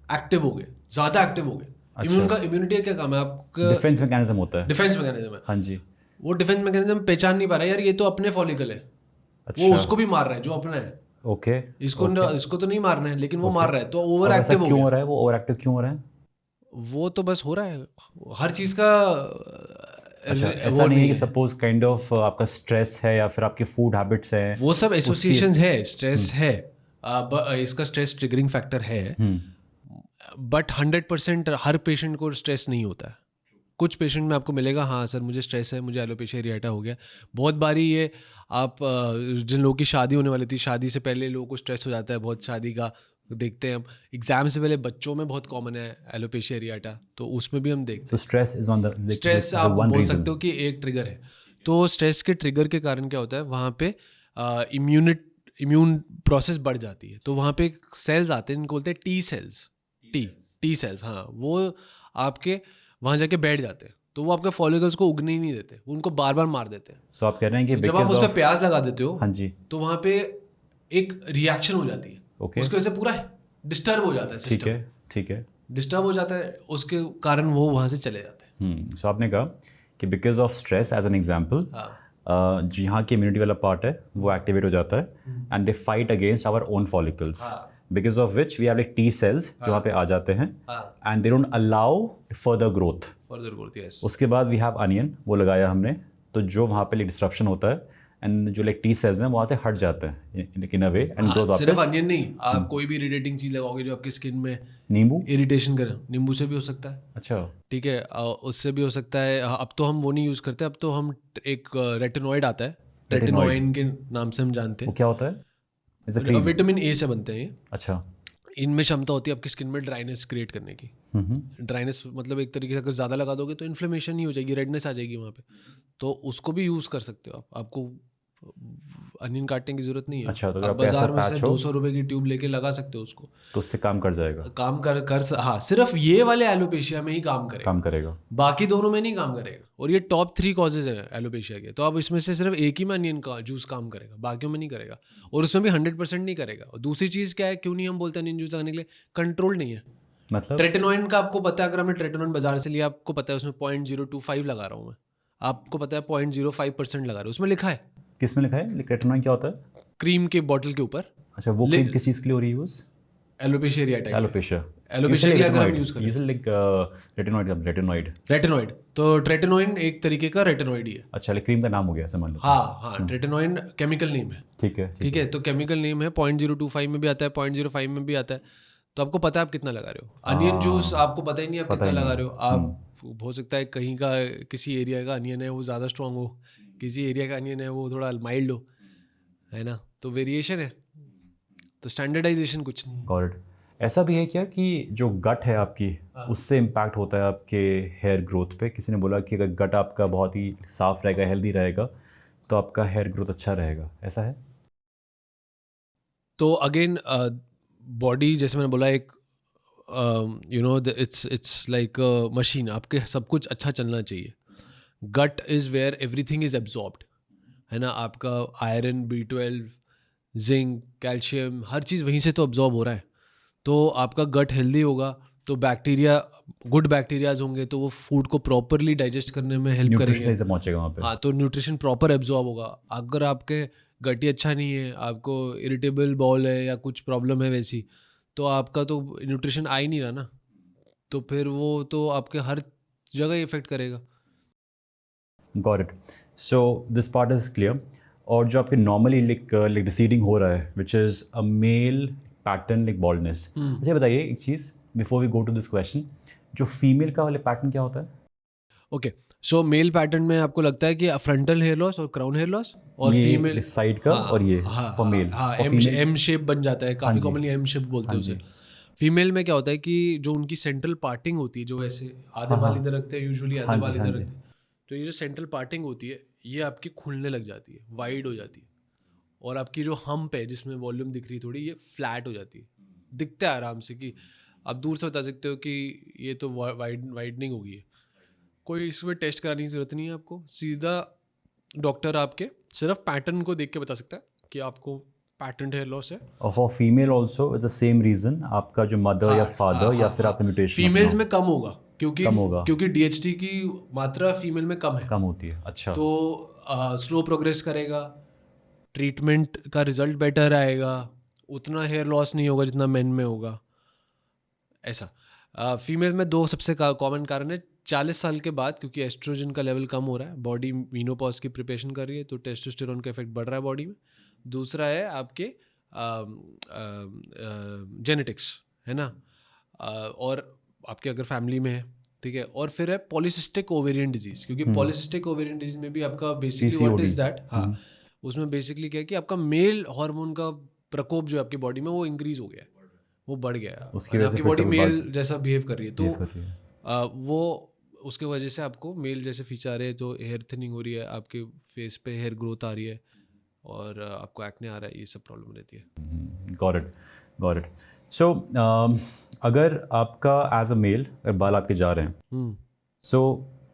एक्टिव हो गए, ज़्यादा एक्टिव हो गए। इम्यूनिटी का क्या काम है? आपका डिफेंस मैकेनिज्म होता है। डिफेंस मैकेनिज्म है। हाँ जी। वो डिफेंस मैकेनिज्म पहचान नहीं पा रहा है, यार ये तो अपने फॉलिकल है, वो उसको भी मार रहा है जो अपना है। ओके, इसको तो नहीं मारना है, लेकिन वो मार रहा है, तो ओवर ऐसा एक्टिव हो क्यों गया। हो रहा है? वो ओवर एक्टिव क्यों हो रहा है? वो तो बस हो रहा है, हर चीज़ का अच्छा, ऐसा नहीं है कि सपोज काइंड ऑफ आपका स्ट्रेस है या फिर आपके फूड हैबिट्स है, वो सब एसोसिएशंस है, स्ट्रेस है, इसका स्ट्रेस ट्रिगरिंग फैक्टर है। बट 100% हर पेशेंट को स्ट्रेस नहीं होता है। कुछ पेशेंट में आपको मिलेगा, हाँ सर मुझे स्ट्रेस है, मुझे एलोपेशिया एरियाटा हो गया। बहुत बारी ये आप जिन लोगों की शादी होने वाली थी, शादी से पहले लोगों को स्ट्रेस हो जाता है बहुत, शादी का देखते हैं हम। एग्जाम से पहले बच्चों में बहुत कॉमन है एलोपेशिया एरियाटा, तो उसमें भी हम देखते हैं। तो stress is on the stress आप बोल सकते हो कि एक ट्रिगर है। तो स्ट्रेस के ट्रिगर के कारण क्या होता है, वहाँ पे इम्यून प्रोसेस बढ़ जाती है। तो वहाँ पे सेल्स आते हैं जिनको बोलते हैं टी सेल्स, टी सेल्स, हाँ, वो आपके वहाँ जाके बैठ जाते हैं। तो वो आपके फॉलिकल्स को उगने ही नहीं देते, वो उनको बार बार मार देते हैं। सो आप कह रहे हैं कि तो जब आप उस पर प्याज लगा देते हो, हाँ जी, तो वहाँ पे एक रिएक्शन हो जाती है, ओके, उसकी वजह से पूरा डिस्टर्ब हो जाता है ठीक सिस्टम, है, ठीक है, डिस्टर्ब हो जाता है, उसके कारण वो वहाँ से चले जाते हैं। सो आपने कहा कि because of stress as an example, जो यहाँ की इम्यूनिटी वाला पार्ट है वो एक्टिवेट हो जाता है and they fight against our own follicles, because of which we have like T cells जो वहाँ पे आ जाते हैं and they don't allow further growth. Yes. उसके बाद वी हैव अनियन, वो लगाया हमने, तो जो वहाँ पे डिस्ट्रप्शन होता है एंड जो लाइक टी सेल्स हैं वहाँ से हट जाते हैं इन अ वे एंड ग्रोथ वापस। सिर्फ अनियन नहीं, आप कोई भी इरिटेटिंग चीज लगाओगे जो आपकी स्किन में नींबू इरिटेशन करे, नींबू से भी हो सकता है। अच्छा, ठीक है, उससे भी हो सकता है। अब तो हम वो नहीं यूज़ करते, अब तो हम एक रेटिनॉइड आता है, रेटिनॉइन के नाम से हम जानते वो हैं। क्या होता है? It's a cream. Vitamin A से बनते हैं ये। अच्छा, इनमें क्षमता होती है आपकी स्किन में ड्राइनेस क्रिएट करने की। ड्राइनेस मतलब एक तरीके से अगर ज़्यादा लगा दोगे तो इन्फ्लेमेशन ही हो जाएगी, रेडनेस आ जाएगी वहाँ पे, तो उसको भी यूज़ कर सकते हो आप। आपको अनियन काटने की जरूरत नहीं है। अच्छा, तो अगर आप आपको ऐसा बाजार में पैच से हो 200 रुपए की ट्यूब लेके लगा सकते हो उसको, तो उससे काम कर जाएगा, काम हाँ, सिर्फ ये वाले एलोपेशिया में ही काम करेगा, बाकी दोनों में नहीं काम करेगा। और ये टॉप 3 कॉजेज है एलोपेशिया के, तो अब इसमें से सिर्फ एक ही में अनियन का जूस काम करेगा, बाकियों में नहीं करेगा, और उसमें भी 100% नहीं करेगा। और दूसरी चीज़ क्या है, क्यों नहीं हम बोलते अनियन जूस लगाने के लिए? कंट्रोल नहीं है। मतलब ट्रेटिनोइन का आपको पता है, अगर हमने ट्रेटिनोइन बाजार से लिया, आपको पता है उसमें 0.025 लगा रहा हूँ मैं, आपको पता है 0.05% लगा रहा हूँ, उसमें लिखा है किस में लिखा है क्रेटोनाइन क्या होता है? क्रीम के बॉटल के ऊपर। अच्छा, वो क्रीम किस चीज़ के लिए हो रही है यूज़? एलोपेशिया एरियाटा के लिए, एलोपेशिया। एलोपेशिया के लिए अगर हम यूज़ करें यूजुअली लाइक रेटिनॉइड। रेटिनोइड, तो ट्रेटिनोइन एक तरीके का रेटिनोइड ही है। अच्छा, लाइक क्रीम का नाम हो गया, समझ लो। हाँ, ट्रेटिनोइन केमिकल नेम है, ठीक है ठीक है, तो केमिकल नेम है, 0.025 में भी आता है, 0.05 में भी आता है, तो आपको पता है आप कितना लगा रहे हो। अनियन जूस आपको पता ही नहीं आप पता कितना ही नहीं लगा है। रहे हो, आप हो सकता है कहीं का किसी एरिया का अनियन है वो ज़्यादा स्ट्रांग हो, किसी एरिया का अनियन है वो थोड़ा माइल्ड हो, है ना, तो वेरिएशन है, तो स्टैंडर्डाइजेशन कुछ नहीं है। Got it. ऐसा भी है क्या कि जो गट है आपकी, उससे इम्पैक्ट होता है आपके हेयर ग्रोथ पे? किसी ने बोला कि अगर गट आपका बहुत ही साफ रहेगा, हेल्दी रहेगा, तो आपका हेयर ग्रोथ अच्छा रहेगा, ऐसा है? तो अगेन बॉडी, जैसे मैंने बोला, एक you know it's like machine, आपके सब कुछ अच्छा चलना चाहिए। Gut is where everything is absorbed, है ना, आपका आयरन, B12, जिंक, कैल्शियम, हर चीज़ वहीं से तो अब्जॉर्ब हो रहा है। तो आपका गट हेल्दी होगा तो बैक्टीरिया, गुड बैक्टीरियाज होंगे तो वो फूड को प्रॉपरली डाइजेस्ट करने में हेल्प न्यूट्रिशन करेंगे। से पहुंचेगा वहाँ पे। हाँ, तो न्यूट्रिशन प्रॉपर एब्जॉर्ब होगा। अगर आपके गट ही अच्छा नहीं है, आपको इरिटेबल बॉल है या कुछ प्रॉब्लम है वैसी, तो आपका तो न्यूट्रिशन आ ही नहीं रहा ना, तो फिर वो तो आपके हर जगह इफेक्ट करेगा। Got it. So this part is clear. और जो आपके नॉर्मली लाइक रिसीडिंग हो रहा है, which is a male pattern like baldness. अच्छा बताइए एक चीज़, before we go to this question, जो फीमेल का वाले पैटर्न क्या होता है? ओके, सो मेल पैटर्न में आपको लगता है कि फ्रंटल हेयर लॉस और क्राउन हेयर लॉस, और ये फीमेल, साइड का हाँ और ये हाँ फॉर हाँ मेल हाँ, और फीमेल। एम शेप बन जाता है, काफ़ी हाँ जी। कॉमनली एम शेप बोलते हैं हाँ उसे। जी। फीमेल में क्या होता है कि जो उनकी सेंट्रल पार्टिंग होती है, जो ऐसे आधे हाँ बाल हाँ इधर रखते हैं यूजुअली, आधे हाँ जी बाल हाँ इधर जी। रखते हैं, तो ये जो सेंट्रल पार्टिंग होती है ये आपकी खुलने लग जाती है, वाइड हो जाती है, और आपकी जो हम्प है जिसमें वॉल्यूम दिख रही है थोड़ी, ये फ्लैट हो जाती है, दिखता है आराम से कि आप दूर से बता सकते हो कि ये तो वाइडनिंग हो गई है। कोई इसमें टेस्ट कराने की ज़रूरत नहीं है आपको, सीधा डॉक्टर आपके सिर्फ पैटर्न को देख के बता सकता है कि आपको पैटर्न हेयर लॉस है। और for female also the same reason, आपका जो मदर या फादर या फिर आपका म्यूटेशन फीमेल्स अपना में कम होगा, क्योंकि कम होगा, क्योंकि DHT की मात्रा फीमेल में कम है, कम होती है। अच्छा। तो स्लो प्रोग्रेस करेगा, ट्रीटमेंट का रिजल्ट बेटर आएगा, उतना हेयर लॉस नहीं होगा जितना मेन में होगा, ऐसा। फीमेल में दो सबसे कॉमन कारण है। 40 साल के बाद, क्योंकि एस्ट्रोजन का लेवल कम हो रहा है, बॉडी मीनोपॉज की प्रिपरेशन कर रही है, तो टेस्टोस्टेरोन का इफेक्ट बढ़ रहा है बॉडी में। दूसरा है आपके जेनेटिक्स, है ना, और आपके अगर फैमिली में है, ठीक है, और फिर है पॉलीसिस्टिक ओवेरियन डिजीज, क्योंकि पॉलीसिस्टिक ओवेरियन डिजीज में भी आपका basically what PCOD। Is that, हाँ, उसमें बेसिकली क्या है कि आपका मेल हार्मोन का प्रकोप जो है आपकी बॉडी में वो इंक्रीज हो गया है, वो बढ़ गया है, उसकी यानी वजह से आपकी फिर से बॉडी वो बाल मेल जैसा बिहेव कर रही है, तो behave कर रही है। वो उसके वजह से आपको मेल जैसे फीचर आ रहे हैं, तो हेयर थिनिंग हो रही है, आपके फेस पे हेयर ग्रोथ आ रही है, और आपको एक्ने आ रहा है, ये सब प्रॉब्लम रहती है। Got it, got it. So अगर आपका एज अ मेल अगर बाल आपके जा रहे हैं, सो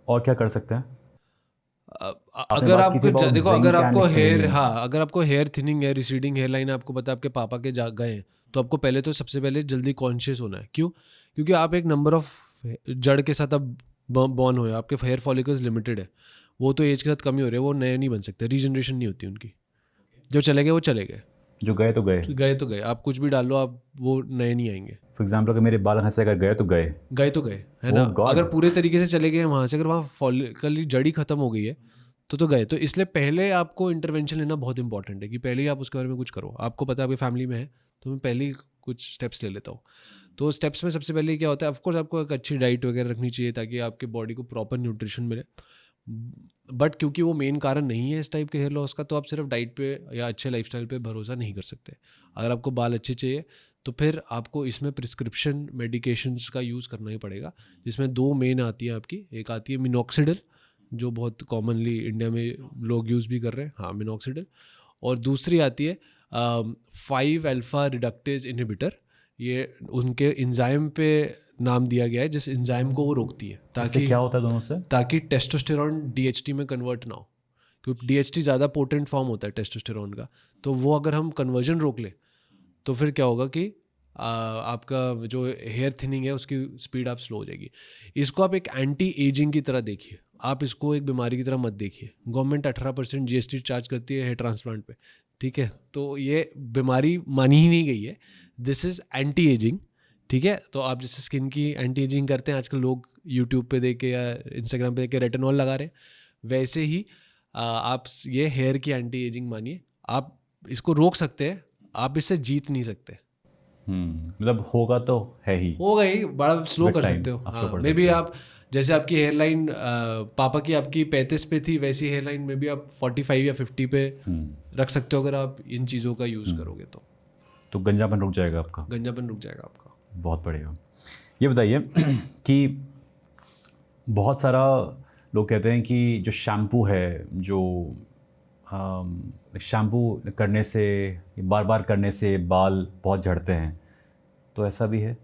और क्या कर सकते हैं? आपने अगर बात की थी आपको अबाउट देखो, अगर जिंक एंड आपको हेयर, सेलेनियम। हाँ, अगर आपको हेयर थिनिंग है, रिसीडिंग हेयर लाइन है, आपको पता है आपके पापा के जा गए हैं, तो आपको पहले तो सबसे पहले जल्दी कॉन्शियस होना है। क्यों? क्योंकि आप एक नंबर ऑफ जड़ के साथ अब बॉर्न हुए, आपके हेयर फॉलिकल्स लिमिटेड है, वो तो एज के साथ कमी हो रही है, वो नए नहीं बन सकते, रीजनरेशन नहीं होती उनकी, जो चले गए वो चले गए, जो गए तो गए। गए तो गए, आप कुछ भी डाल लो, आप वो नए नहीं आएंगे, फॉर एग्जाम्पल अगर मेरे बाल हंसे अगर गए तो गए। गए तो गए, है ना। ओह गॉड। अगर पूरे तरीके से चले गए वहाँ से, अगर वहाँ फॉलिकल जड़ी खत्म हो गई है, तो गए। तो इसलिए पहले आपको इंटरवेंशन लेना बहुत इंपॉर्टेंट है, कि पहले ही आप उसके बारे में कुछ करो। आपको पता है आपकी फैमिली में है, तो मैं पहले ही कुछ स्टेप्स ले लेता हूँ। तो स्टेप्स में सबसे पहले क्या होता है, ऑफकोर्स आपको एक अच्छी डाइट वगैरह रखनी चाहिए ताकि आपके बॉडी को प्रॉपर न्यूट्रिशन मिले, बट क्योंकि वो मेन कारण नहीं है इस टाइप के हेयर लॉस का, तो आप सिर्फ डाइट पे या अच्छे लाइफस्टाइल पे भरोसा नहीं कर सकते। अगर आपको बाल अच्छे चाहिए तो फिर आपको इसमें प्रिस्क्रिप्शन मेडिकेशंस का यूज़ करना ही पड़ेगा, जिसमें दो मेन आती है आपकी। एक आती है मिनॉक्सिडिल, जो बहुत कॉमनली इंडिया में लोग यूज़ भी कर रहे हैं, हाँ, मिनॉक्सिडिल। और दूसरी आती है 5 अल्फा रिडक्टेज इनहिबिटर, ये उनके एंजाइम पे नाम दिया गया है, जिस एंजाइम को वो रोकती है, इससे ताकि क्या होता है दोनों से? ताकि टेस्टोस्टेरॉन DHT में कन्वर्ट ना हो, क्योंकि DHT ज़्यादा पोटेंट फॉर्म होता है टेस्टोस्टेरॉन का, तो वो अगर हम कन्वर्जन रोक लें तो फिर क्या होगा कि आपका जो हेयर थिनिंग है उसकी स्पीड आप स्लो हो जाएगी। इसको आप एक एंटी एजिंग की तरह देखिए, आप इसको एक बीमारी की तरह मत देखिए। गवर्नमेंट 18% GST चार्ज करती है हेयर ट्रांसप्लांट पे, ठीक है, तो ये बीमारी मानी ही नहीं गई है, दिस इज़ एंटी एजिंग, ठीक है। तो आप जैसे स्किन की एंटी एजिंग करते हैं आजकल लोग यूट्यूब पे देख के या इंस्टाग्राम पे देख के रेटिनॉल लगा रहे हैं, वैसे ही आप ये हेयर की एंटी एजिंग मानिए। आप इसको रोक सकते हैं, आप इससे जीत नहीं सकते। मतलब होगा तो है ही, हो गई, बड़ा स्लो With कर time, सकते हो। आप हाँ, slow कर मे बी सकते हो। आप जैसे आपकी हेयर लाइन पापा की आपकी 35 पे थी, वैसी हेयर लाइन में भी आप 45 या 50 पे रख सकते हो अगर आप इन चीज़ों का यूज़ करोगे तो गंजापन रुक जाएगा आपका। गंजापन रुक जाएगा आपका। बहुत बढ़िया। ये बताइए कि बहुत सारा लोग कहते हैं कि जो शैम्पू है, जो शैम्पू करने से, बार बार करने से बाल बहुत झड़ते हैं, तो ऐसा भी है?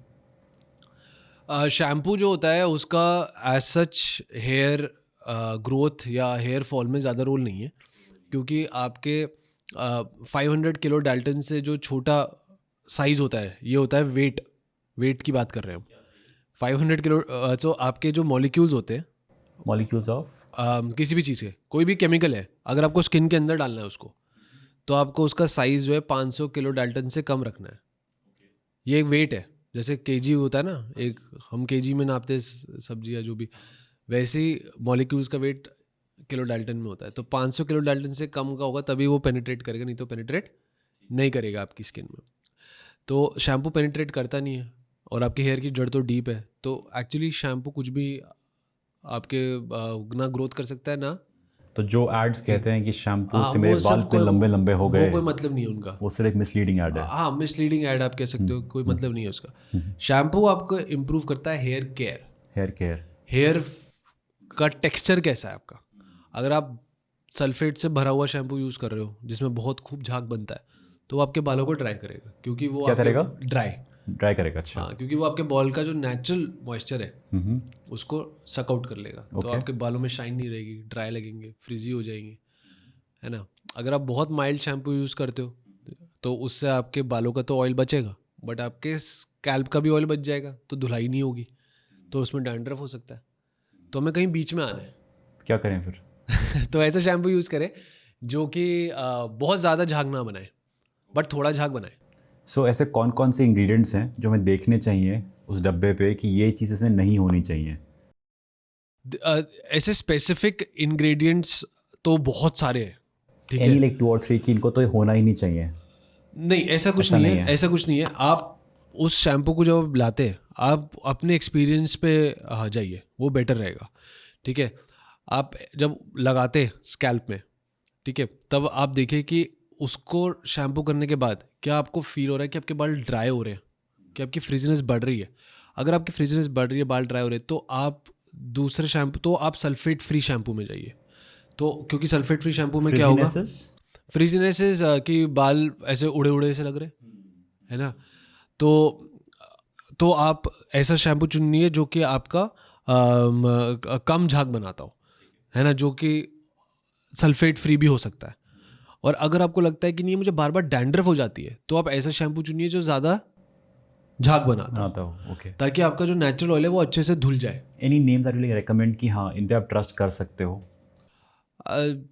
शैम्पू जो होता है उसका एज सच हेयर ग्रोथ या हेयर फॉल में ज़्यादा रोल नहीं है, क्योंकि आपके 500 किलो डाल्टन से जो छोटा साइज़ होता है, ये होता है वेट की बात कर रहे हैं हम। 500 किलो तो आपके जो मॉलिक्यूल्स होते हैं मॉलिक्यूल्स ऑफ किसी भी चीज़ के, कोई भी केमिकल है, अगर आपको स्किन के अंदर डालना है उसको, तो आपको उसका साइज़ जो है 500 किलो डाल्टन से कम रखना है। ये एक वेट है, जैसे केजी होता है ना, एक हम केजी में नापते हैं सब्जी या जो भी, वैसे ही मॉलिक्यूल्स का वेट किलो डाल्टन में होता है। तो 500 किलो डाल्टन से कम का होगा तभी वो पेनिट्रेट करेगा, नहीं तो पेनिट्रेट नहीं करेगा आपकी स्किन में। तो शैम्पू पेनिट्रेट करता नहीं है, और आपके हेयर की जड़ तो डीप है, तो एक्चुअली शैम्पू कुछ भी आपके ना ग्रोथ कर सकता है ना। तो जो एड्स कहते हैं कि शैम्पू हाँ, से मेरे वो बाल सब इतने लंबे लंबे हो गए, वो कोई मतलब नहीं है उनका। वो सिर्फ एक मिसलीडिंग एड है। हाँ, मिसलीडिंग ऐड आप कह सकते हो, कोई मतलब नहीं है उसका। शैम्पू आपको इम्प्रूव करता है hair care. Hair care. Hair का टेक्सचर कैसा है आपका, अगर आप सल्फेट से भरा हुआ शैम्पू यूज़ कर रहे हो जिसमें बहुत खूब झाग बनता है, तो वो आपके बालों को ड्राई करेगा, क्योंकि वो क्या करेगा? ड्राई करेगा। अच्छा। हाँ, क्योंकि वो आपके बाल का जो नेचुरल मॉइस्चर है उसको सक आउट कर लेगा। तो आपके बालों में शाइन नहीं रहेगी, ड्राई लगेंगे, फ्रिजी हो जाएंगे, है ना। अगर आप बहुत माइल्ड शैम्पू यूज़ करते हो तो उससे आपके बालों का तो ऑयल बचेगा, बट आपके स्कैल्प का भी ऑयल बच जाएगा, तो धुलाई नहीं होगी, तो उसमें डैंड्रफ हो सकता है। तो हमें कहीं बीच में आना है। क्या करें फिर? तो ऐसा शैम्पू यूज़ करें जो कि बहुत ज़्यादा झाग ना बनाए, बट थोड़ा झाग बनाए। सो ऐसे कौन कौन से इंग्रेडिएंट्स हैं जो हमें देखने चाहिए उस डब्बे पे कि ये चीज़ इसमें नहीं होनी चाहिए? ऐसे स्पेसिफिक इंग्रेडिएंट्स तो बहुत सारे हैं, ठीक एनी है। लाइक 2 और 3 कि इनको तो होना ही नहीं चाहिए? नहीं, ऐसा कुछ ऐसा नहीं नहीं है, है। ऐसा कुछ नहीं है। आप उस शैम्पू को जब आप लाते हैं, आप अपने एक्सपीरियंस पे जाइए, वो बेटर रहेगा, ठीक है। आप जब लगाते हैं स्कैल्प में, ठीक है, तब आप देखिए कि उसको शैम्पू करने के बाद क्या आपको फील हो रहा है कि आपके बाल ड्राई हो रहे हैं, कि आपकी फ्रिजीनेस बढ़ रही है। अगर आपकी फ्रिजीनेस बढ़ रही है, बाल ड्राई हो रहे हैं, तो आप दूसरे शैम्पू, तो आप सल्फेट फ्री शैम्पू में जाइए। तो क्योंकि सल्फेट फ्री शैम्पू में क्या होगा, फ्रिजीनेसेस? फ्रीजीनेस कि बाल ऐसे उड़े उड़े से लग रहे, है ना। तो आप ऐसा शैम्पू चुनिए जो कि आपका कम झाग बनाता हो, है ना, जो कि सल्फेट फ्री भी हो सकता है। और अगर आपको लगता है कि नहीं मुझे बार बार डैंड्रफ हो जाती है, तो आप ऐसा शैम्पू चुनिए जो ज़्यादा झाग बनाता हो, आता हो। ओके। ताकि आपका जो नेचुरल ऑयल है वो अच्छे से धुल जाए। Any names that you recommend कि हाँ इन पे आप ट्रस्ट कर सकते हो?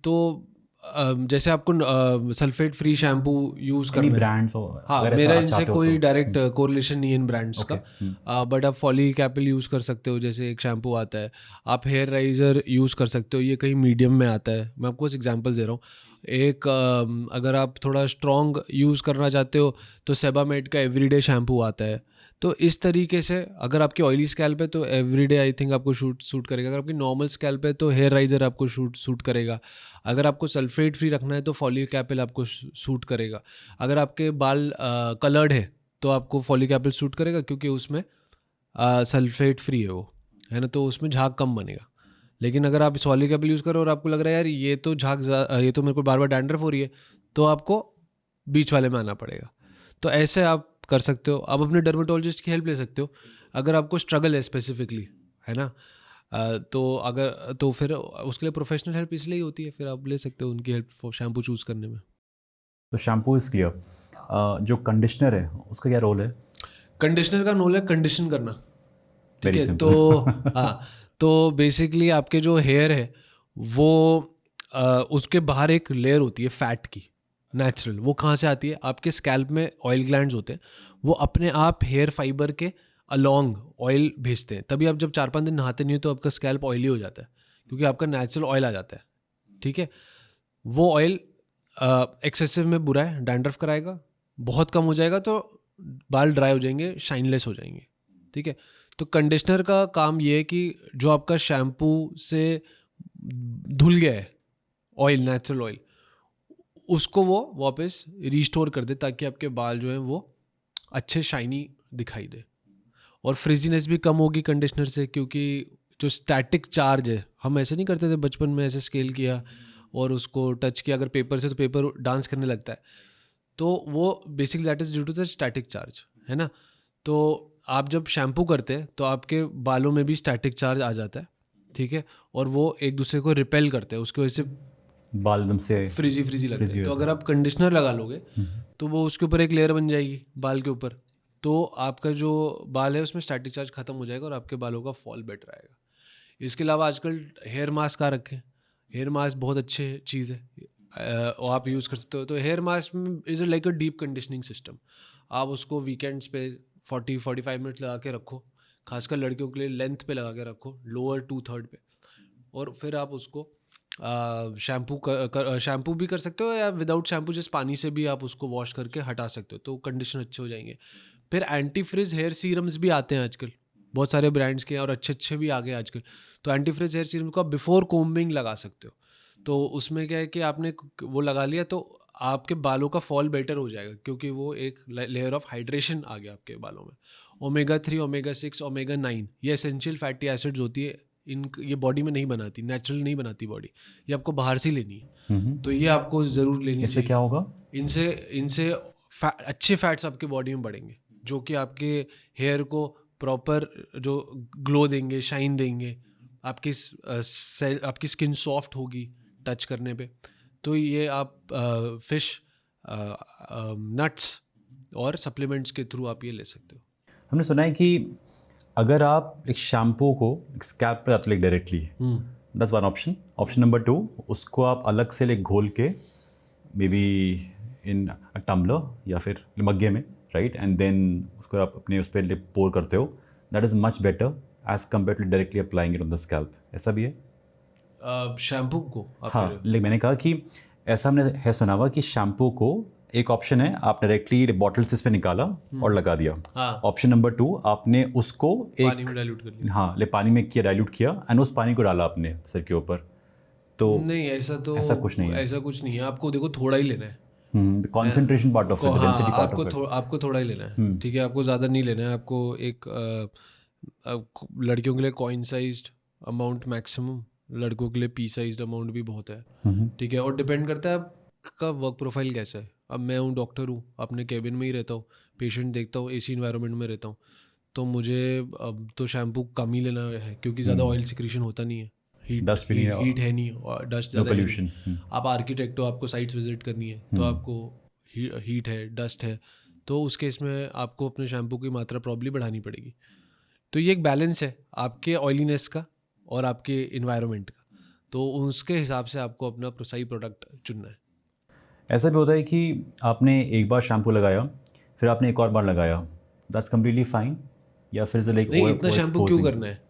तो जैसे आपको sulphate free shampoo use any करना है। ब्रांड्स हाँ, अगर मेरा ऐसा आप इनसे चाहते हो कोई तो? डायरेक्ट कोरिलेशन नहीं है इन ब्रांड्स ओके। का, बट आप फॉलिक एपिल यूज़ कर सकते हो, जैसे एक शैम्पू आता है। आप हेयर राइजर यूज़ कर सकते हो, ये कहीं मीडियम में आता है। मैं आपको बस एग्जांपल दे रहा हूँ। एक अगर आप थोड़ा स्ट्रॉन्ग यूज़ करना चाहते हो तो सेबामेड का एवरीडे शैम्पू आता है। तो इस तरीके से अगर आपकी ऑयली स्कैल्प है तो एवरीडे आई थिंक आपको सूट करेगा। अगर आपकी नॉर्मल स्कैल्प है तो हेयर राइजर आपको सूट करेगा। अगर आपको सल्फेट फ्री रखना है तो फॉलिक एपिल आपको सूट करेगा। अगर आपके बाल कलर्ड है तो आपको फॉलिक एपिल सूट करेगा, क्योंकि उसमें सल्फेट फ्री है वो, है ना, तो उसमें झाग कम बनेगा। लेकिन अगर आप फॉलिक एपिल यूज़ करो और आपको लग रहा है यार ये तो ये तो मेरे को बार बार डैंड्रफ हो रही है, तो आपको बीच वाले में आना पड़ेगा। तो ऐसे आप कर सकते हो। आप अपने डर्मेटोलॉजिस्ट की हेल्प ले सकते हो अगर आपको स्ट्रगल है स्पेसिफिकली, है ना। तो फिर उसके लिए प्रोफेशनल हेल्प इसलिए ही होती है, फिर आप ले सकते हो उनकी हेल्प शैम्पू चूज़ करने में। तो शैम्पू इज़ क्लियर। जो कंडीशनर है उसका क्या रोल है? कंडीशनर का रोल है कंडीशन करना, ठीक Very है। simple. तो हाँ, तो बेसिकली आपके जो हेयर है वो उसके बाहर एक लेयर होती है फैट की, नेचुरल। वो कहाँ से आती है? आपके स्कैल्प में ऑयल ग्लैंड्स होते हैं, वो अपने आप हेयर फाइबर के अलोंग ऑयल भेजते हैं। तभी आप जब 4-5 दिन नहाते नहीं हो तो आपका स्कैल्प ऑयली हो जाता है, क्योंकि आपका नेचुरल ऑयल आ जाता है, ठीक है। वो ऑयल एक्सेसिव में बुरा है, डैंड्रफ कराएगा, बहुत कम हो जाएगा तो बाल ड्राई हो जाएंगे, शाइनलेस हो जाएंगे, ठीक है। तो कंडीशनर का काम ये है कि जो आपका शैम्पू से धुल गया है ऑयल, नेचुरल ऑयल, उसको वो वापस रिस्टोर कर दे, ताकि आपके बाल जो हैं वो अच्छे शाइनी दिखाई दे। और फ्रिजीनेस भी कम होगी कंडीशनर से, क्योंकि जो स्टैटिक चार्ज है, हम ऐसे नहीं करते थे बचपन में, ऐसे स्केल किया और उसको टच किया अगर पेपर से, तो पेपर डांस करने लगता है। तो वो basically that is due to the static charge, है ना। तो आप जब शैम्पू करते हैं तो आपके बालों में भी स्टैटिक चार्ज आ जाता है, ठीक है। और वो एक दूसरे को रिपेल करते हैं, उसकी वजह से बाल एकदम से फ्रिजी लगते फ्रिजी हैं। तो होता अगर आप कंडीशनर लगा लोगे तो वो उसके ऊपर एक लेयर बन जाएगी बाल के ऊपर, तो आपका जो बाल है उसमें स्टैटिक चार्ज खत्म हो जाएगा और आपके बालों का फॉल बेटर आएगा। इसके अलावा आजकल हेयर मास्क आ रखे हैं। हेयर मास्क बहुत अच्छी चीज़ है, और आप यूज़ कर सकते हो। तो hair mask is like a deep conditioning system. आप उसको वीकेंड्स पे 40-45 मिनट लगा के रखो, खासकर लड़कियों के लिए लेंथ पे लगा के रखो, लोअर 2/3 पे, और फिर आप उसको शैम्पू भी कर सकते हो, या विदाउट शैम्पू जस्ट पानी से भी आप उसको वॉश करके हटा सकते हो, तो कंडीशन अच्छे हो जाएंगे। फिर एंटी फ्रिज हेयर सीरम्स भी आते हैं आजकल, बहुत सारे ब्रांड्स के, और अच्छे भी आ गए आजकल। तो एंटी फ्रिज हेयर सीरम को आप बिफोर कोम्बिंग लगा सकते हो। तो उसमें क्या है कि आपने वो लगा लिया तो आपके बालों का फॉल बेटर हो जाएगा, क्योंकि वो एक लेयर ऑफ हाइड्रेशन आ गया आपके बालों में। ओमेगा 3, ओमेगा 6, ओमेगा 9 ये एसेंशियल फैटी एसिड्स होती है, ये बॉडी में नहीं बनाती, नेचुरल नहीं बनाती बॉडी, ये आपको बाहर से लेनी है। तो ये आपको ज़रूर लेनी इससे चाहिए। क्या होगा? इनसे अच्छे फैट्स आपके बॉडी में बढ़ेंगे, जो कि आपके हेयर को प्रॉपर जो ग्लो देंगे, शाइन देंगे, आपकी स्किन सॉफ्ट होगी टच करने पे। तो ये आप फिश, नट्स और सप्लीमेंट्स के थ्रू आप ये ले सकते हो। हमने सुना है कि अगर आप एक शैम्पू को स्कैल्प पर डालते directly, that's one option. Option number 2, उसको आप अलग से घोल के may be in a tumbler या फिर मग्गे में, राइट, एंड देन उसको आप अपने उस पर पोर करते हो, that is much better as compare to directly applying it on the scalp. ऐसा भी है? शैम्पू को आप कह रहे हाँ, हो? लेकिन मैंने कहा कि ऐसा हमने है सुना हुआ कि शैम्पू को एक ऑप्शन है, आप डायरेक्टली बॉटल से इस पे निकाला और लगा दिया। हाँ, ऑप्शन नंबर 2, आपने उसको पानी में एक डाइल्यूट कर लिया। हाँ पानी में किया, डाइल्यूट किया, एंड उस पानी को डाला अपने सर के ऊपर। तो नहीं, ऐसा कुछ नहीं है। ऐसा कुछ नहीं है। आपको देखो थोड़ा ही लेना है। Concentration part of it, the density part of it. आपको थोड़ा ही लेना है, ठीक है। आपको ज़्यादा नहीं लेना है। आपको एक लड़कियों के लिए कॉइन साइज्ड अमाउंट मैक्सिमम, लड़कों के लिए पी साइज्ड अमाउंट भी बहुत है, ठीक है। और डिपेंड करता है आपका वर्क प्रोफाइल कैसा है। अब मैं हूँ डॉक्टर हूँ, अपने केबिन में ही रहता हूँ, पेशेंट देखता हूँ, एसी इन्वायरमेंट में रहता हूँ, तो मुझे अब तो शैम्पू कम ही लेना है, क्योंकि ज़्यादा ऑयल सिक्रीशन होता नहीं है, Dust भी नहीं है, हीट है नहीं, और डस्ट नो ज़्यादा है पोल्यूशन। नहीं। आप आर्किटेक्ट हो, आपको साइट्स विजिट करनी है, तो आपको हीट है, डस्ट है, तो उस केस में आपको अपने शैम्पू की मात्रा प्रॉब्ली बढ़ानी पड़ेगी। तो ये एक बैलेंस है आपके ऑयलीनेस का और आपके इन्वायरमेंट का, तो उसके हिसाब से आपको अपना सही प्रोडक्ट चुनना है। ऐसा भी होता है कि आपने एक बार शैम्पू लगाया, फिर आपने एक और बार लगाया, दैट्स कम्प्लीटली फाइन, या फिर से नहीं, इतना शैम्पू क्यों करना है?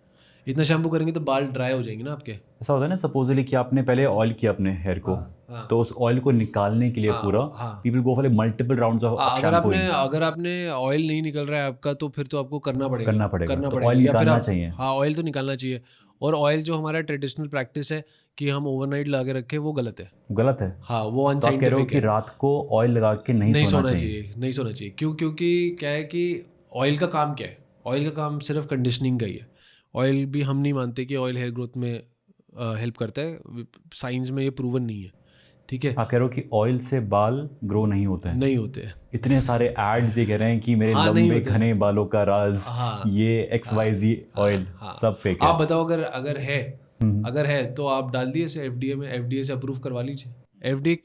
इतना शैम्पू करेंगे तो बाल ड्राई हो जाएंगे ना आपके। ऐसा होता है ना, सपोजली कि आपने पहले ऑयल किया अपने हेयर को, हाँ। तो उस ऑयल को निकालने के लिए पूरा people go for multiple rounds of shampooing. अगर आपने ऑयल नहीं निकल रहा है आपका, तो फिर तो आपको करना पड़ेगा। तो ऑयल या फिर निकालना आप, चाहिए। हाँ, ऑयल तो निकालना चाहिए। और ऑयल जो हमारा ट्रेडिशनल प्रैक्टिस है कि हम ओवरनाइट लगा के रखें, वो गलत है। गलत है। हाँ, वो तो आप कह रहे हो अनसाइंटिफिक कि है। रात को ऑयल लगा के नहीं सोना चाहिए? नहीं सोना चाहिए। क्यों? क्योंकि क्या है कि ऑयल का काम क्या है? ऑयल का काम सिर्फ कंडीशनिंग का ही है। ऑयल भी हम नहीं मानते कि ऑयल हेयर ग्रोथ में हेल्प करता है, साइंस में ये प्रूवन नहीं है, ठीक है। आप कह रहे हो कि ऑयल से बाल ग्रो नहीं होते हैं? नहीं होते हैं। इतने सारे एड्स ये कह रहे हैं कि मेरे लंबे घने बालों का राज, ये XYZ ऑयल, सब फेक है। आप बताओ, अगर है तो आप डाल दिए इसे FDA में, FDA से अप्रूव करवा लीजिए। FDA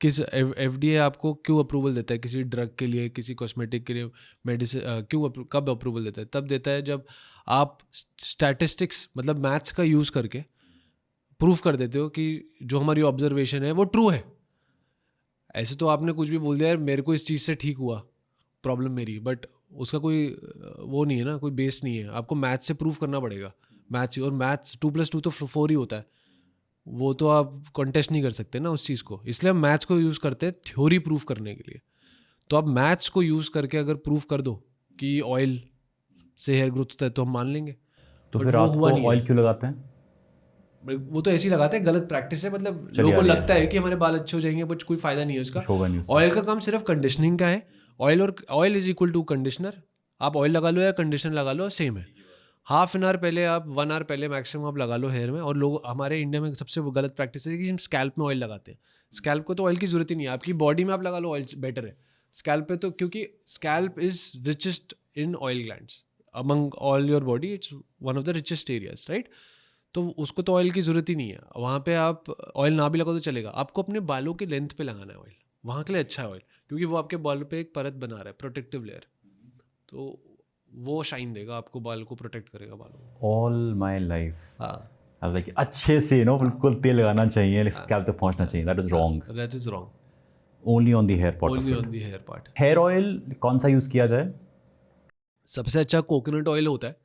किस FDA आपको क्यों अप्रूवल देता है किसी ड्रग के लिए, किसी कॉस्मेटिक के लिए, मेडिसिन कब अप्रूवल देता है? तब देता है जब आप स्टैटिस्टिक्स मतलब मैथ्स का यूज़ करके प्रूफ कर देते हो कि जो हमारी ऑब्जर्वेशन है वो ट्रू है। ऐसे तो आपने कुछ भी बोल दिया यार मेरे को इस चीज़ से ठीक हुआ, प्रॉब्लम मेरी, बट उसका कोई वो नहीं है ना, कोई बेस नहीं है। आपको मैथ्स से प्रूफ करना पड़ेगा। मैथ्स और मैथ्स 2+2 तो 4 ही होता है, वो तो आप कॉन्टेस्ट नहीं कर सकते ना उस चीज़ को। इसलिए हम मैथ्स को यूज़ करते हैं थ्योरी प्रूफ करने के लिए। तो आप मैथ्स को यूज़ करके अगर प्रूफ कर दो कि ऑयल से हेयर ग्रोथ होता है तो हम मान लेंगे। तो But फिर वो हुआ आपको नहीं ऑयल है। क्यों लगाते हैं? वो तो ऐसे ही लगाते हैं, गलत प्रैक्टिस है। मतलब चलिए लोगों को आगे। लगता है कि हमारे बाल अच्छे हो जाएंगे, बट कोई फायदा नहीं है उसका। कुछ होगा नहीं उससे। ऑयल का काम सिर्फ कंडीशनिंग का है। Oil is equal to conditioner. आप ऑयल लगा लो या कंडीशनर लगा लो, सेम है। हाफ एन आवर पहले, आप 1 आवर पहले मैक्सिमम आप लगा लो हेयर में। और लोग, हमारे इंडिया में सबसे गलत प्रैक्टिस है कि हम स्कैल्प में ऑयल लगाते हैं। स्कैल्प को तो ऑयल की जरूरत ही नहीं है, आपकी बॉडी में आप लगा लो ऑयल बेटर है। स्कैल्प पे तो, क्योंकि scalp is richest in oil glands among all your body, it's one of the richest areas, right. तो उसको तो ऑयल की ज़रूरत ही नहीं है। वहाँ पे आप ऑयल ना भी लगाओ तो चलेगा। आपको अपने बालों के लेंथ पे लगाना है ऑयल, वहाँ के लिए अच्छा है ऑयल, क्योंकि वो आपके बालों पे एक परत बना रहा है, प्रोटेक्टिव लेयर। तो वो शाइन देगा आपको, बाल को प्रोटेक्ट करेगा बालों को। ऑल माई लाइफ हाँ, लाइक अच्छे से बिल्कुल तेल लगाना चाहिए, स्कैल्प तक पहुंचना चाहिए। That is wrong. That is wrong. Only on the hair part of only it. On the hair part. Hair oil कौन सा यूज़ किया जाए? सबसे अच्छा कोकोनट ऑयल होता है।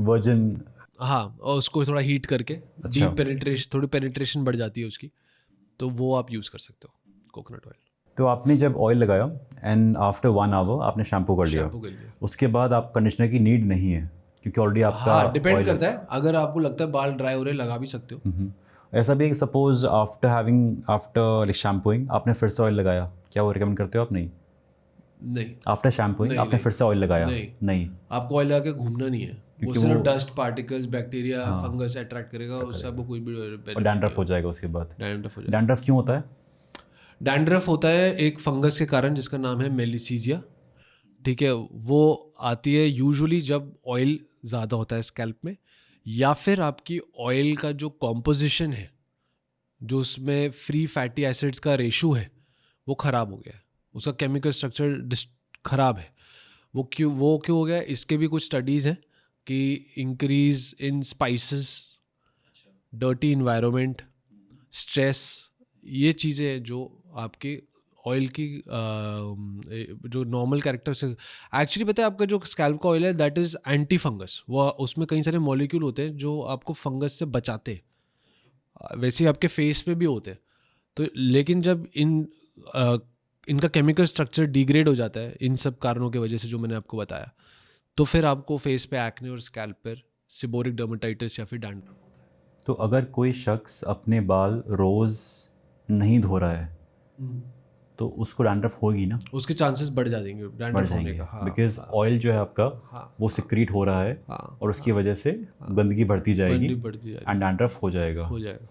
वर्जिन? हाँ, और उसको थोड़ा हीट करके अच्छा। डीप पेनिट्रेशन, थोड़ी पेनिट्रेशन बढ़ जाती है उसकी, तो वो आप यूज़ कर सकते हो कोकोनट ऑयल। तो आपने जब ऑयल लगाया एंड आफ्टर 1 आवर आपने शैम्पू कर लिया, शैम्पू के लिए उसके बाद आप कंडीशनर की नीड नहीं है क्योंकि ऑलरेडी आपका हाँ, डिपेंड oil- करता है। अगर आपको लगता है बाल ड्राई हो रहे, लगा भी सकते हो। ऐसा भी है कि सपोज आफ्टर शैम्पूइंग आपने फिर से ऑयल लगाया, क्या वो रिकमेंड करते हो आप? नहीं। नहीं, आफ्टर शैम्पूइंग नहीं, आपने नहीं, फिर से ऑयल लगाया? नहीं। नहीं। आपको ऑयल लगा के घूमना नहीं है। वो क्योंकि सिर्फ वो- dust particles, bacteria, fungus attract करेगा, उससे आपको कोई भी और डैंड्रफ हो जाएगा उसके बाद। डैंड्रफ हो जाएगा। डैंड्रफ क्यों होता है? डैंड्रफ होता है एक फंगस के कारण जिसका नाम है मेलिसीजिया। ठीक है, वो आती है यूजुअली जब ऑयल ज़्यादा होता है स्कैल्प में, या फिर आपकी ऑयल का जो कॉम्पोजिशन है, जो उसमें फ्री फैटी एसिड्स का रेशो है, वो ख़राब हो गया है। उसका केमिकल स्ट्रक्चर ख़राब है। वो क्यों हो गया? इसके भी कुछ स्टडीज़ हैं कि increase in spices, dirty environment, stress, ये चीज़ें हैं जो आपके ऑयल की जो नॉर्मल कैरेक्टर से एक्चुअली पता है। आपका जो स्कैल्प का ऑयल है दैट इज़ एंटी फंगस। वो उसमें कई सारे मॉलिक्यूल होते हैं जो आपको फंगस से बचाते हैं। वैसे ही आपके फेस पे भी होते हैं। तो लेकिन जब इनका केमिकल स्ट्रक्चर डिग्रेड हो जाता है इन सब कारणों की वजह से जो मैंने आपको बताया, तो फिर आपको फेस पे एक्ने और स्कैल्प पर सिबोरिक डर्मेटाइटिस या फिर डैंड्रफ। तो अगर कोई शख्स अपने बाल रोज़ नहीं धो रहा है तो उसको डैंड्रफ होगी ना? उसके चांसेस बढ़ जाएंगे बढ़ डैंड्रफ होने जाएंगे का। हाँ, बिकॉज ऑयल जो है आपका वो सिक्रीट हो रहा है हाँ, और उसकी वजह से गंदगी बढ़ती जाएगी गंदगी बढ़ती जाएगी, एंड डैंड्रफ हो जाएगा। हो जाएगा।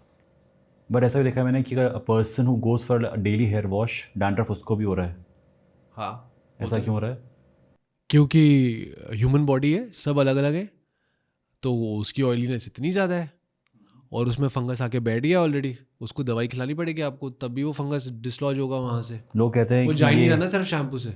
बट ऐसा भी देखा है मैंने कि अगर person who goes for daily hair wash, dandruff उसको भी हो रहा है। हाँ, ऐसा क्यों हो रहा है? क्योंकि ह्यूमन बॉडी है, सब अलग अलग है, तो उसकी ऑयलीनेस इतनी ज़्यादा है और उसमें फंगस आके बैठ गया ऑलरेडी। उसको दवाई खिलानी पड़ेगी आपको, तब भी वो फंगस डिसलॉज होगा वहाँ से। लोग कहते हैं वो कि जा ही नहीं ये रहा ना सिर्फ शैम्पू से।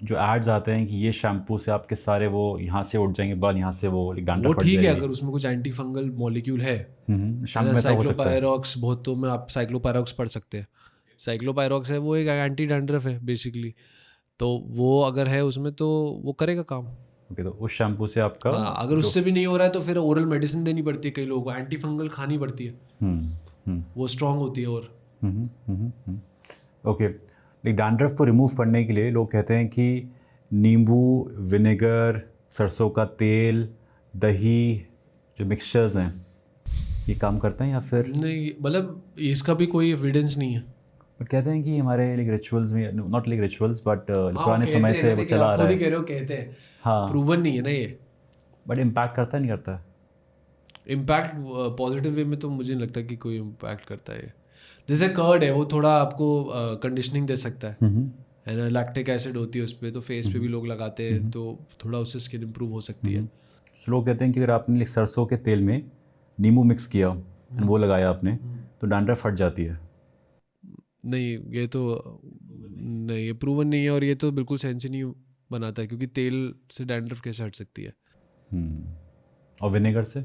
जो एड्स आते हैं कि ये शैम्पू से आपके सारे वो यहाँ से उठ जाएंगे बाल, यहाँ से वो वो डैंड्रफ हट ठीक है जाएगी। अगर उसमें कुछ एंटी फंगल मॉलिक्यूल है। शैम्पू में ऐसा हो सकता है। साइक्लोपायरॉक्स, बहुत तो में आप साइक्लोपायरॉक्स पढ़ सकते हैं। साइक्लोपायरॉक्स है वो एक एंटी डैंड्रफ है बेसिकली, तो वो अगर है उसमें तो वो करेगा काम। ओके, तो उस शैम्पू से आपका हाँ, अगर उससे भी नहीं हो रहा है तो फिर ओरल मेडिसिन देनी पड़ती है। कई लोगों को एंटी फंगल खानी पड़ती है, वो स्ट्रांग होती है। और ओके, लाइक डैंड्रफ को रिमूव करने के लिए लोग कहते हैं कि नींबू, विनेगर, सरसों का तेल, दही, जो मिक्सचर्स हैं ये काम करते हैं या फिर? नहीं, मतलब इसका भी कोई एविडेंस नहीं है। बट कहते हैं कि हमारे लाइक रिचुअल्स में, नॉट लाइक रिचुअल्स बट हाँ, पुराने कहते समय हैं से ना, वो लेकिन चला आ आप रहा खुद ही है। कह रहे हो कहते हैं, हाँ, प्रूवन नहीं है ना ये। बट इम्पैक्ट करता है नहीं करता? इम्पैक्ट पॉजिटिव वे में तो मुझे नहीं लगता कि कोई इम्पैक्ट करता है। जैसे कर्ड है, वो थोड़ा आपको कंडीशनिंग दे सकता है ना। लैक्टिक एसिड होती है उस पर, तो फेस पे भी लोग लगाते हैं, तो थोड़ा उससे स्किन इम्प्रूव हो सकती है। तो लोग कहते हैं कि अगर आपने like सरसों के तेल में नींबू मिक्स किया एंड वो लगाया आपने तो डैंड्रफ हट जाती है। नहीं, ये तो नहीं, ये प्रूवन नहीं है, और ये तो बिल्कुल सेंस ही नहीं बनाता है, क्योंकि तेल से डैंड्रफ कैसे हट सकती है? और विनेगर से?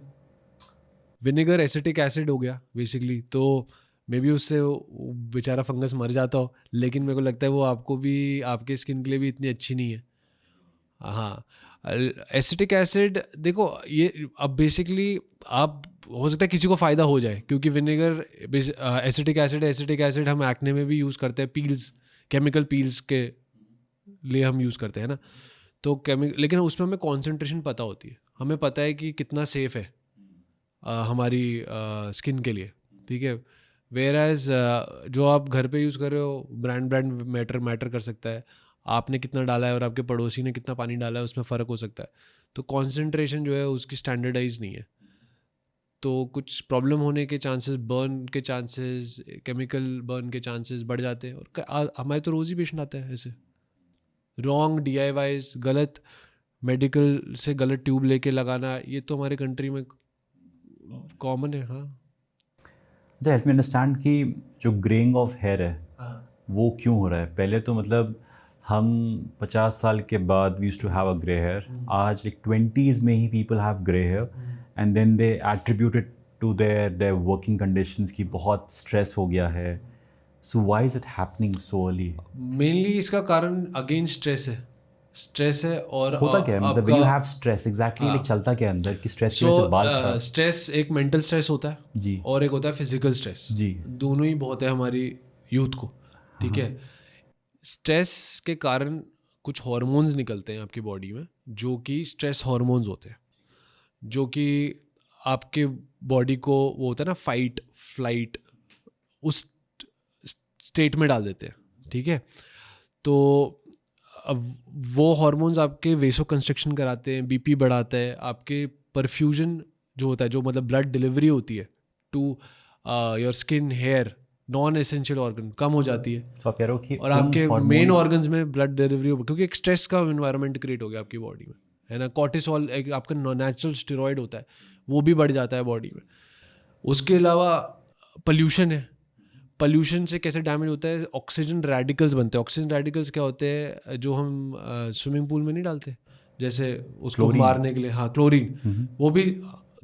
विनेगर एसिटिक एसिड हो गया बेसिकली, तो मे बी उससे वो बेचारा फंगस मर जाता हो, लेकिन मेरे को लगता है वो आपको भी, आपके स्किन के लिए भी इतनी अच्छी नहीं है। हाँ, एसिटिक एसिड देखो, ये अब बेसिकली आप, हो सकता है किसी को फ़ायदा हो जाए, क्योंकि विनेगर, एसिटिक एसिड हम एक्ने में भी यूज़ करते हैं, पील्स, केमिकल पील्स के लिए हम यूज़ करते हैं ना, तो लेकिन उसमें हमें कॉन्सेंट्रेशन पता होती है, हमें पता है कि कितना सेफ़ है हमारी स्किन के लिए, ठीक है। वेयर एज जो आप घर पे यूज़ कर रहे हो, ब्रांड मैटर कर सकता है, आपने कितना डाला है और आपके पड़ोसी ने कितना पानी डाला है, उसमें फ़र्क हो सकता है। तो कॉन्सेंट्रेशन जो है उसकी स्टैंडर्डाइज नहीं है, तो कुछ प्रॉब्लम होने के चांसेस, बर्न के चांसेस, केमिकल बर्न के चांसेस बढ़ जाते हैं। और हमारे तो रोज़ ही पेशेंट आता है ऐसे, रॉन्ग DIYs, गलत मेडिकल से गलत ट्यूब लेके लगाना, ये तो हमारे कंट्री में कॉमन है। हाँ, अच्छा, हेल्प मी अंडरस्टैंड कि जो ग्रेइंग ऑफ हेयर है वो क्यों हो रहा है? पहले तो मतलब हम 50 साल के बाद we used to have a grey hair, आज लाइक 20s में ही people have grey hair, and then they attributed to their working conditions की बहुत स्ट्रेस हो गया है। So why is it happening so early? Mainly इसका कारण अगेन स्ट्रेस है। और होता क्या है मतलब व्हेन आपका, you have stress exactly, like चलता क्या है अंदर कि स्ट्रेस की सो वजह से बाल खराब? स्ट्रेस, एक मेंटल स्ट्रेस होता है जी और एक होता है फिजिकल स्ट्रेस। जी। दोनों ही बहुत है हमारी यूथ को, ठीक है। स्ट्रेस के कारण कुछ हार्मोन्स निकलते हैं आपकी बॉडी में, जो कि स्ट्रेस हार्मोन्स होते हैं, जो कि आपके बॉडी को, वो होता है ना फाइट फ्लाइट, उस स्टेट में डाल देते हैं, ठीक है। तो अब वो हार्मोन्स आपके वेसो कंस्ट्रक्शन कराते हैं, BP बढ़ाता है, आपके परफ्यूजन जो होता है, जो मतलब ब्लड डिलीवरी होती है to your skin, hair, non essential organ कम हो जाती है, तो आप कह रहे हो कि और उन आपके मेन हार्मोन, ऑर्गन्स में ब्लड डिलीवरी हो, क्योंकि एक स्ट्रेस का इन्वायरमेंट क्रिएट हो गया आपकी बॉडी में, है ना। कॉर्टिसोल एक आपका नेचुरल स्टेरॉइड होता है, वो भी बढ़ जाता है बॉडी में। उसके अलावा पोल्यूशन है, पोल्यूशन से कैसे डैमेज होता है, ऑक्सीजन रेडिकल्स बनते हैं। ऑक्सीजन रेडिकल्स क्या होते हैं, जो हम स्विमिंग पूल में नहीं डालते, जैसे उसको क्लोरीन। मारने के लिए, हाँ क्लोरीन, वो भी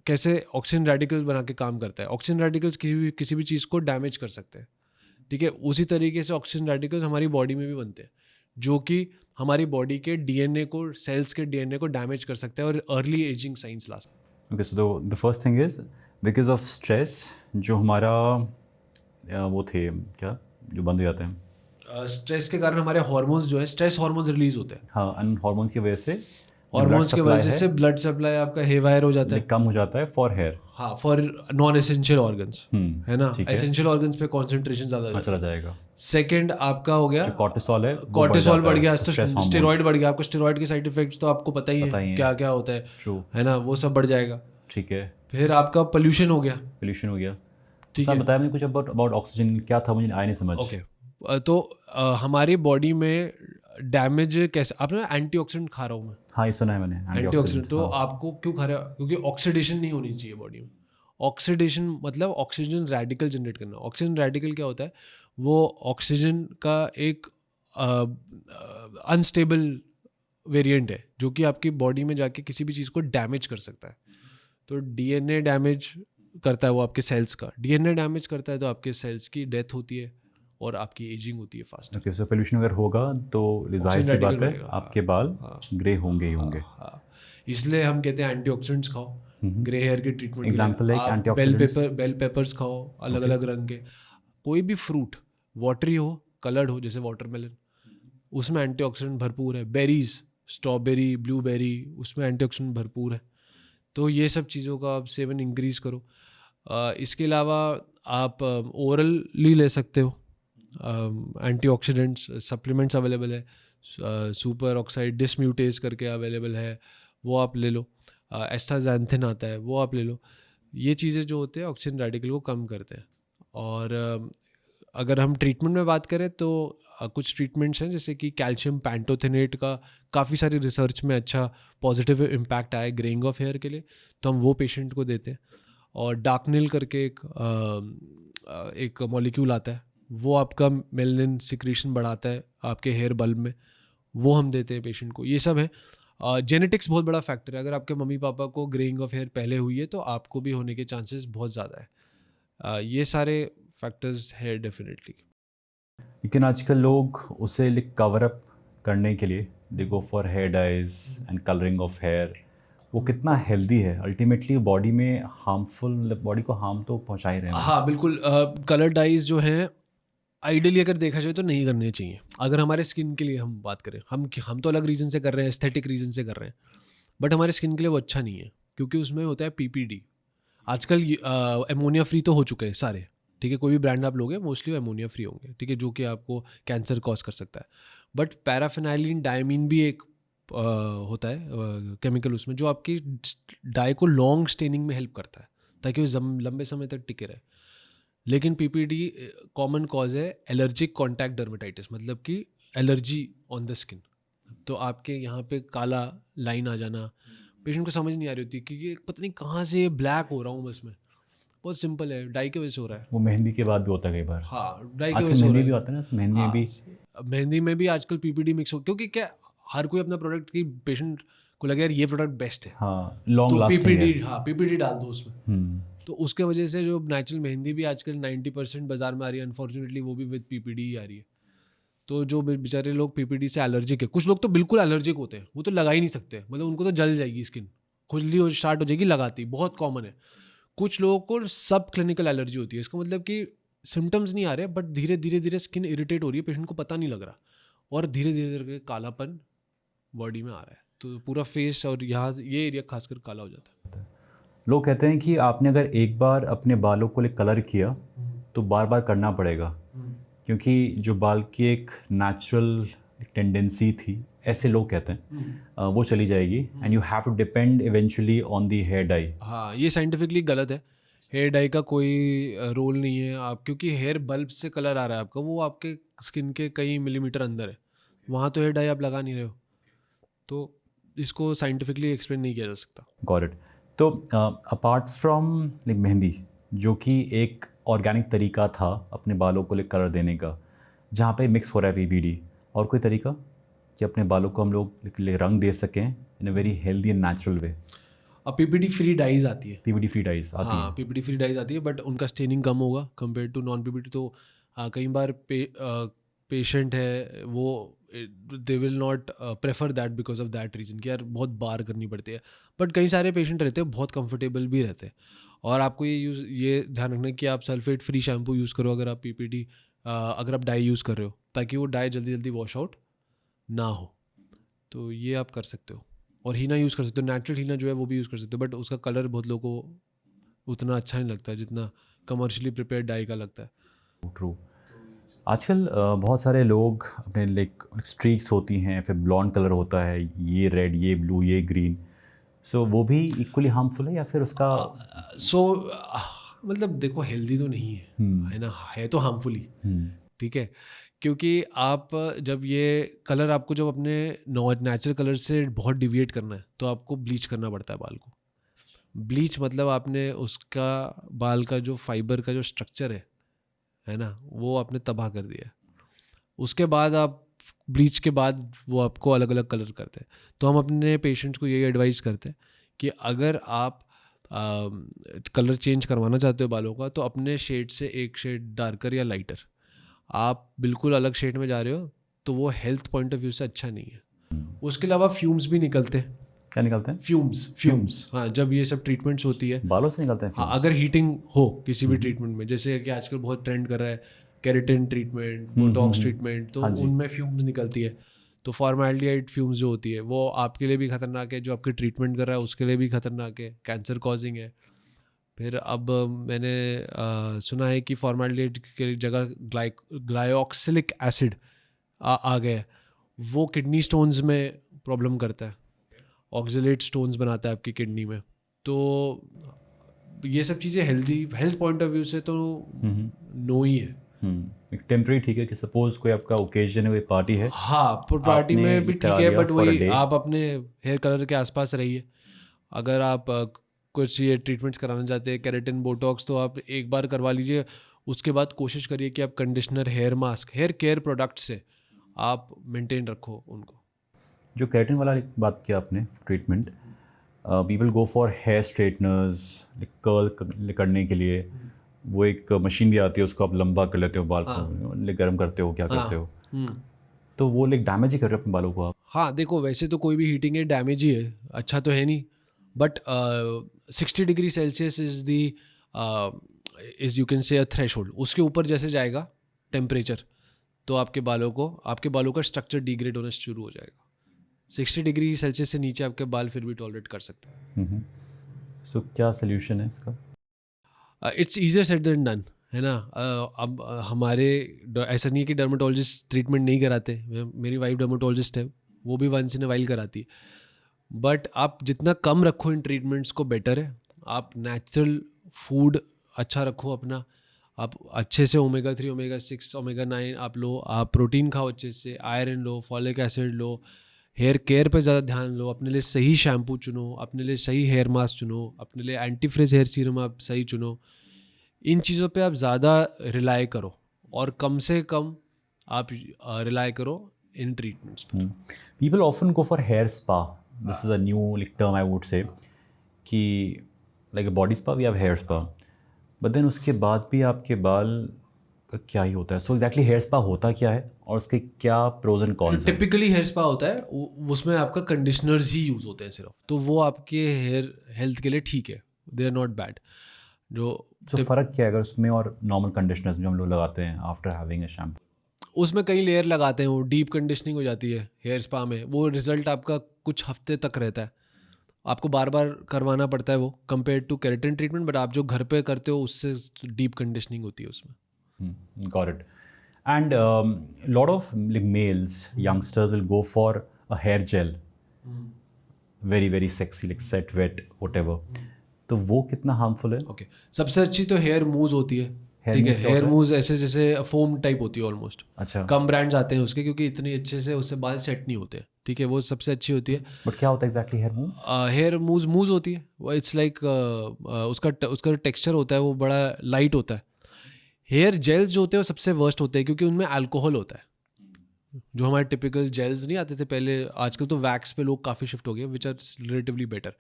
कैसे ऑक्सीजन रेडिकल्स बना के काम करता है। ऑक्सीजन रेडिकल्स किसी भी चीज़ को डैमेज कर सकते हैं, ठीक है। उसी तरीके से ऑक्सीजन रेडिकल्स हमारी बॉडी में भी बनते हैं, जो कि हमारी बॉडी के DNA को, सेल्स के DNA को डैमेज कर सकते हैं और अर्ली एजिंग साइंस ला सकते हैं। Okay, so the first thing is because of stress, जो हमारा वो थे क्या, जो बंद हो जाते हैं। स्ट्रेस के कारण हमारे हार्मोन्स जो है, स्ट्रेस हार्मोन्स रिलीज होते हैं। हाँ, उन हार्मोन्स की वजह से जो ब्लड हार्मोन्स की सप्लाई वजह है से ब्लड सप्लाई आपका हेवायर हो जाता है, कम हो जाता है फॉर हेयर। हाँ, फॉर नॉन एसेंशियल ऑर्गन्स, है ना। ठीक है। एसेंशियल ऑर्गन्स पे कॉन्सेंट्रेशन ज़्यादा हो हाँ, जाता चला है। जाएगा। सेकंड आपका हो गया जो कॉर्टिसोल है वो बढ़ कॉर्टिसोल जाता बढ़ है, गया, स्ट्रेस तो हार्मोन। स्टेरॉइड बढ़ गया। आपको स्टेरॉइड के साइड इफेक्ट्स तो आपको पता ही पता ही है है। क्या क्या होता है, ट्रू। है ना, वो सब बढ़ जाएगा। ठीक है। फिर आपका पोल्यूशन हो गया, पोल्यूशन हो गया। ठीक सर है। बताया मुझे कुछ अबाउट अबाउट ऑक्सीजन, क्या था मुझे आया नहीं समझ। ओके, तो हमारी बॉडी में डैमेज कैसे, आपने एंटीऑक्सीडेंट खा रहा हूँ मैं, हाँ, ये सुना है मैंने, एंटीऑक्सीडेंट, एंटीऑक्सीडेंट। तो हाँ। आपको क्यों खा रहा है, क्योंकि ऑक्सीडेशन नहीं होनी चाहिए बॉडी में। ऑक्सीडेशन मतलब ऑक्सीजन रेडिकल जनरेट करना। ऑक्सीजन रेडिकल क्या होता है, वो ऑक्सीजन का एक अनस्टेबल वेरिएंट है, जो कि आपकी बॉडी में जाके किसी भी चीज़ को डैमेज कर सकता है। तो DNA डैमेज करता है वो आपके सेल्स का, DNA डैमेज करता है तो आपके सेल्स की डेथ होती है और आपकी एजिंग होती है फास्ट। ओके, सो पोल्यूशन अगर होगा तो जाहिर सी रेडिकल बात है बढ़ेगा, आपके बाल ग्रे होंगे ही होंगे। हाँ, इसलिए हम कहते हैं एंटीऑक्सीडेंट्स खाओ ग्रे हेयर की ट्रीटमेंट के लिए। एग्जाम्पल है आप एंटीऑक्सीडेंट्स। बेल पेपर्स खाओ, अलग अलग रंग के। कोई भी फ्रूट वाटरी हो, कलर्ड हो, जैसे वाटरमेलन, उसमें एंटीऑक्सीडेंट भरपूर है। बेरीज, स्ट्रॉबेरी, ब्लूबेरी, उसमें एंटीऑक्सीडेंट भरपूर है। तो ये सब चीज़ों का आप सेवन इंक्रीज करो। इसके अलावा आप ओरली ले सकते हो, एंटीऑक्सीडेंट्स सप्लीमेंट्स अवेलेबल है, सुपर ऑक्साइड डिसम्यूटेज करके अवेलेबल है, वो आप ले लो। एस्टाज़ैंथिन आता है, वो आप ले लो। ये चीज़ें जो होते हैं ऑक्सीजन रेडिकल को कम करते हैं। और अगर हम ट्रीटमेंट में बात करें तो कुछ ट्रीटमेंट्स हैं, जैसे कि कैल्शियम पैंटोथेनेट का काफ़ी सारी रिसर्च में अच्छा पॉजिटिव इम्पैक्ट आया ग्रेइंग ऑफ हेयर के लिए, तो हम वो पेशेंट को देते हैं। और डार्कनिल करके एक मॉलिक्यूल आता है, वो आपका मेलनिन सिक्रीशन बढ़ाता है आपके हेयर बल्ब में, वो हम देते हैं पेशेंट को। ये सब है। जेनेटिक्स बहुत बड़ा फैक्टर है। अगर आपके मम्मी पापा को ग्रेइंग ऑफ हेयर पहले हुई है तो आपको भी होने के चांसेस बहुत ज़्यादा है। ये सारे फैक्टर्स है डेफिनेटली। लेकिन आजकल लोग उसे कवर अप करने के लिए they go for hair dyes and colouring of hair. वो कितना हेल्दी है? अल्टीमेटली बॉडी में हार्मफुल, बॉडी को हार्म तो पहुंचा ही रहे हैं वो। हाँ बिल्कुल। कलर डाइज जो हैं आइडियली अगर देखा जाए तो नहीं करने चाहिए। अगर हमारे स्किन के लिए हम बात करें, हम तो अलग रीज़न से कर रहे हैं, एस्थेटिक रीज़न से कर रहे हैं, बट हमारे स्किन के लिए वो अच्छा नहीं है क्योंकि उसमें होता है पीपीडी। आजकल एमोनिया फ्री तो हो चुके हैं सारे, ठीक है। कोई भी ब्रांड आप लोगे मोस्टली एमोनिया फ्री होंगे, ठीक है, जो कि आपको कैंसर कॉज कर सकता है। बट पैराफिनाइलिन डायमीन भी एक होता है केमिकल उसमें, जो आपकी डाई को लॉन्ग स्टेनिंग में हेल्प करता है ताकि वो लंबे समय तक टिके रहे। लेकिन पीपीडी कॉमन कॉज है एलर्जिक कॉन्टैक्ट डर्मेटाइटिस, मतलब कि एलर्जी ऑन द स्किन। तो आपके यहाँ पे काला लाइन आ जाना, पेशेंट को समझ नहीं आ रही होती कि ये पता नहीं कहाँ से ब्लैक हो रहा हूँ बस में। बहुत सिंपल है, डाई की वजह से हो रहा है। वो मेहंदी के बाद भी होता है कई बार। हाँ, डाई की वजह आजकल से हो मेहंदी रहा भी है। होता है ना, मेहंदी में भी। मेहंदी में भी आजकल पीपीडी मिक्स हो, क्योंकि क्या हर कोई अपना प्रोडक्ट की पेशेंट को लगे यार ये प्रोडक्ट बेस्ट है हाँ, लॉन्ग तो लास्टिंग पीपीडी, है। हाँ पीपीडी डाल दो उसमें। हम्म। तो उसके वजह से जो नेचुरल मेहंदी भी आजकल 90% बाजार में आ रही है, अनफॉर्चुनेटली वो भी विद पीपीडी ही आ रही है। तो जो बेचारे लोग पीपीडी से एलर्जिक है, कुछ लोग तो बिल्कुल एलर्जिक होते हैं, वो तो लगा ही नहीं सकते, मतलब उनको तो जल जाएगी स्किन, खुजली हो स्टार्ट हो जाएगी लगाती, बहुत कॉमन है। कुछ लोगों को सब क्लिनिकल एलर्जी होती है, इसका मतलब कि सिम्टम्स नहीं आ रहे बट धीरे धीरे धीरे स्किन इरिटेट हो रही है, पेशेंट को पता नहीं लग रहा, और धीरे धीरे धीरे कालापन बॉडी में आ रहा है, तो पूरा फेस और यहाँ ये एरिया खासकर काला हो जाता है। लोग कहते हैं कि आपने अगर एक बार अपने बालों को कलर किया तो बार बार करना पड़ेगा, क्योंकि जो बाल की एक नेचुरल टेंडेंसी थी, ऐसे लोग कहते हैं, वो चली जाएगी and you have to depend eventually on the hair dye. हाँ, ये साइंटिफिकली गलत है। हेयर डाई का कोई रोल नहीं है आप, क्योंकि हेयर बल्ब से कलर आ रहा है आपका, वो आपके स्किन के कई मिलीमीटर अंदर है, वहाँ तो हेयर डाई आप लगा नहीं रहे हो, तो इसको साइंटिफिकली एक्सप्लेन नहीं किया जा सकता। Got it. तो अपार्ट फ्रॉम मेहंदी, जो कि एक ऑर्गेनिक तरीका था अपने बालों को कलर देने का, जहाँ पे मिक्स हो रहा है पीपीडी, और कोई तरीका कि अपने बालों को हम लोग रंग दे सकें in a very healthy and natural way? अब पीपीडी फ्री डाइज आती है। पीपीडी फ्री डाइज आती हाँ, है। पीपीडी फ्री डाइज आती है, बट उनका स्टेनिंग कम होगा कंपेयर टू नॉन पीपीडी। तो कई बार पेशेंट है वो they will not prefer that because of that reason कि यार बहुत बार करनी पड़ती है। बट कई सारे पेशेंट रहते हैं बहुत कंफर्टेबल भी रहते हैं, और आपको ये ध्यान रखना है कि आप सल्फेट फ्री शैम्पू यूज़ करो अगर आप पीपीडी अगर आप डाई यूज़ कर रहे हो, ताकि वो डाई जल्दी जल्दी वॉश आउट ना हो। तो ये आप कर सकते हो, और हीना यूज़ कर सकते हो, नेचुरल हीना जो है वो भी यूज़ कर सकते हो, बट उसका कलर बहुत लोगों को उतना अच्छा नहीं लगता जितना कमर्शियली प्रिपेयर्ड डाई का लगता है। ट्रू। आजकल बहुत सारे लोग अपने स्ट्रीक्स होती हैं, फिर ब्लॉन्ड कलर होता है, ये रेड, ये ब्लू, ये ग्रीन, सो वो भी इक्वली हार्मफुल है या फिर उसका? मतलब देखो हेल्दी तो नहीं है ना, है तो हार्मफुल ही, ठीक है। क्योंकि आप जब ये कलर आपको जब अपने नेचुरल कलर से बहुत डिविएट करना है तो आपको ब्लीच करना पड़ता है बाल को। ब्लीच मतलब आपने उसका बाल का जो फाइबर का जो स्ट्रक्चर है ना, वो आपने तबाह कर दिया है। उसके बाद आप ब्लीच के बाद वो आपको अलग अलग कलर करते हैं। तो हम अपने पेशेंट्स को यही एडवाइस करते हैं कि अगर आप कलर चेंज करवाना चाहते हो बालों का, तो अपने शेड से एक शेड डार्कर या लाइटर, आप बिल्कुल अलग शेड में जा रहे हो तो वो हेल्थ पॉइंट ऑफ व्यू से अच्छा नहीं है। उसके अलावा फ्यूम्स भी निकलते हैं। क्या निकलते हैं? फ्यूम्स, हाँ, जब ये सब ट्रीटमेंट्स होती है बालों से निकलते हैं? हाँ, अगर हीटिंग हो किसी भी ट्रीटमेंट में, जैसे कि आजकल बहुत ट्रेंड कर रहा है केराटिन ट्रीटमेंट, बोटॉक्स ट्रीटमेंट, तो उनमें फ्यूम्स निकलती है। तो फॉर्मेल्डिहाइड फ्यूम्स जो होती है वो आपके लिए भी खतरनाक है, जो आपके ट्रीटमेंट कर रहा है उसके लिए भी खतरनाक है, कैंसर कॉजिंग है। फिर अब मैंने सुना है कि फॉर्मेल्डिहाइड की जगह ग्लाइऑक्सिलिक एसिड आ गया है, वो किडनी स्टोन्स में प्रॉब्लम करता है, ऑक्सलेट स्टोन्स बनाता है आपकी किडनी में। तो ये सब चीज़ें हेल्थ पॉइंट ऑफ व्यू से तो नो ही है। एक टेम्परेरी ठीक है कि सपोज कोई आपका ओकेजन है, कोई पार्टी है, हाँ, पार्टी आपने में भी करा ठीक है, लिया बट for a वही day। आप अपने हेयर कलर के आसपास रहिए। अगर आप कुछ ये ट्रीटमेंट्स कराना चाहते हैं, केराटिन, बोटॉक्स, तो आप एक बार करवा लीजिए, उसके बाद कोशिश करिए कि आप conditioner, hair mask, hair care product से आप मेंटेन रखो उनको। जो केराटिन वाला एक बात किया आपने treatment, people go for hair straighteners, curl करने के लिए वो एक मशीन भी आती है, उसको आप लंबा कर लेते हो बाल को, गर्म करते हो, क्या करते हो, तो वो लाइक डैमेज ही कर रहे हो अपने बालों को आप। हाँ देखो, वैसे तो कोई भी हीटिंग है डैमेज ही है, अच्छा तो है नहीं, but 60 degree Celsius is the is you can say a thresh hold. उसके ऊपर जैसे जाएगा टेम्परेचर, तो आपके बालों का स्ट्रक्चर डिग्रेड होना शुरू हो जाएगा। 60 डिग्री सेल्सियस से नीचे आपके बाल फिर भी टॉलरेट कर सकते हैं। सो क्या सोल्यूशन है इसका? It's easier said than done, है ना। अब हमारे ऐसा नहीं है कि डर्माटोलॉजिस्ट ट्रीटमेंट नहीं कराते। मेरी वाइफ डर्माटोलॉजिस्ट है, वो भी वंस इन अ वाइल कराती है, बट आप जितना कम रखो इन ट्रीटमेंट्स को बेटर है। आप नेचुरल फूड अच्छा रखो अपना, आप अच्छे से ओमेगा 3, ओमेगा 6, ओमेगा 9 आप लो, आप प्रोटीन खाओ अच्छे से, आयरन लो, फॉलिक एसिड लो, हेयर केयर पे ज़्यादा ध्यान लो, अपने लिए सही शैम्पू चुनो, अपने लिए सही हेयर मास्क चुनो, अपने लिए एंटी फ्रिज हेयर सीरम आप सही चुनो। इन चीज़ों पे आप ज़्यादा रिलाई करो और कम से कम आप रिलाई करो इन ट्रीटमेंट्स पर। People often go for hair spa. This is a new like term I would say, कि like a body spa, we have hair spa, but then उसके बाद भी आपके बाल का क्या ही होता है? So exactly hair spa होता क्या है और उसके क्या pros and cons हैं? टिपिकली हेयर स्पा होता है, उसमें आपका कंडीशनर्स ही यूज़ होते हैं सिर्फ, तो वो आपके हेयर हेल्थ के लिए ठीक है, दे आर नॉट बैड। जो So फ़र्क क्या है अगर उसमें और नॉर्मल कंडीशनर्स जो हम लोग लगाते हैं आफ्टर हैविंग अ शैम्पू? उसमें कई लेयर लगाते हैं, वो डीप कंडीशनिंग हो जाती है हेयर स्पा में, वो रिजल्ट आपका कुछ हफ्ते तक रहता है, आपको बार बार करवाना पड़ता है वो, compare to keratin treatment. But आप जो घर पे करते हो उससे डीप कंडीशनिंग होती है उसमें। Got it. And lot of like males, youngsters will go for a hair gel, very very sexy, like set wet whatever. तो वो कितना हार्मफुल है? ओके, सबसे अच्छी तो हेयर मूव होती है, Hair ठीक है। mousse क्या हेयर होता है? मूव ऐसे जैसे फोम टाइप होती है ऑलमोस्ट। अच्छा, कम ब्रांड्स आते हैं उसके, क्योंकि इतनी अच्छे से उससे बाल सेट नहीं होते, ठीक है, वो सबसे अच्छी होती है। बट क्या होता है exactly hair mousse? Hair mousse होती है वो, इट्स लाइक उसका टेक्सचर होता है वो बड़ा लाइट होता है। हेयर जेल्स जो होते हैं वो सबसे वर्स्ट होते हैं, क्योंकि उनमें अल्कोहल होता है। जो हमारे टिपिकल जेल्स नहीं आते थे पहले, आजकल तो वैक्स पे लोग काफ़ी शिफ्ट हो गए, which are relatively better.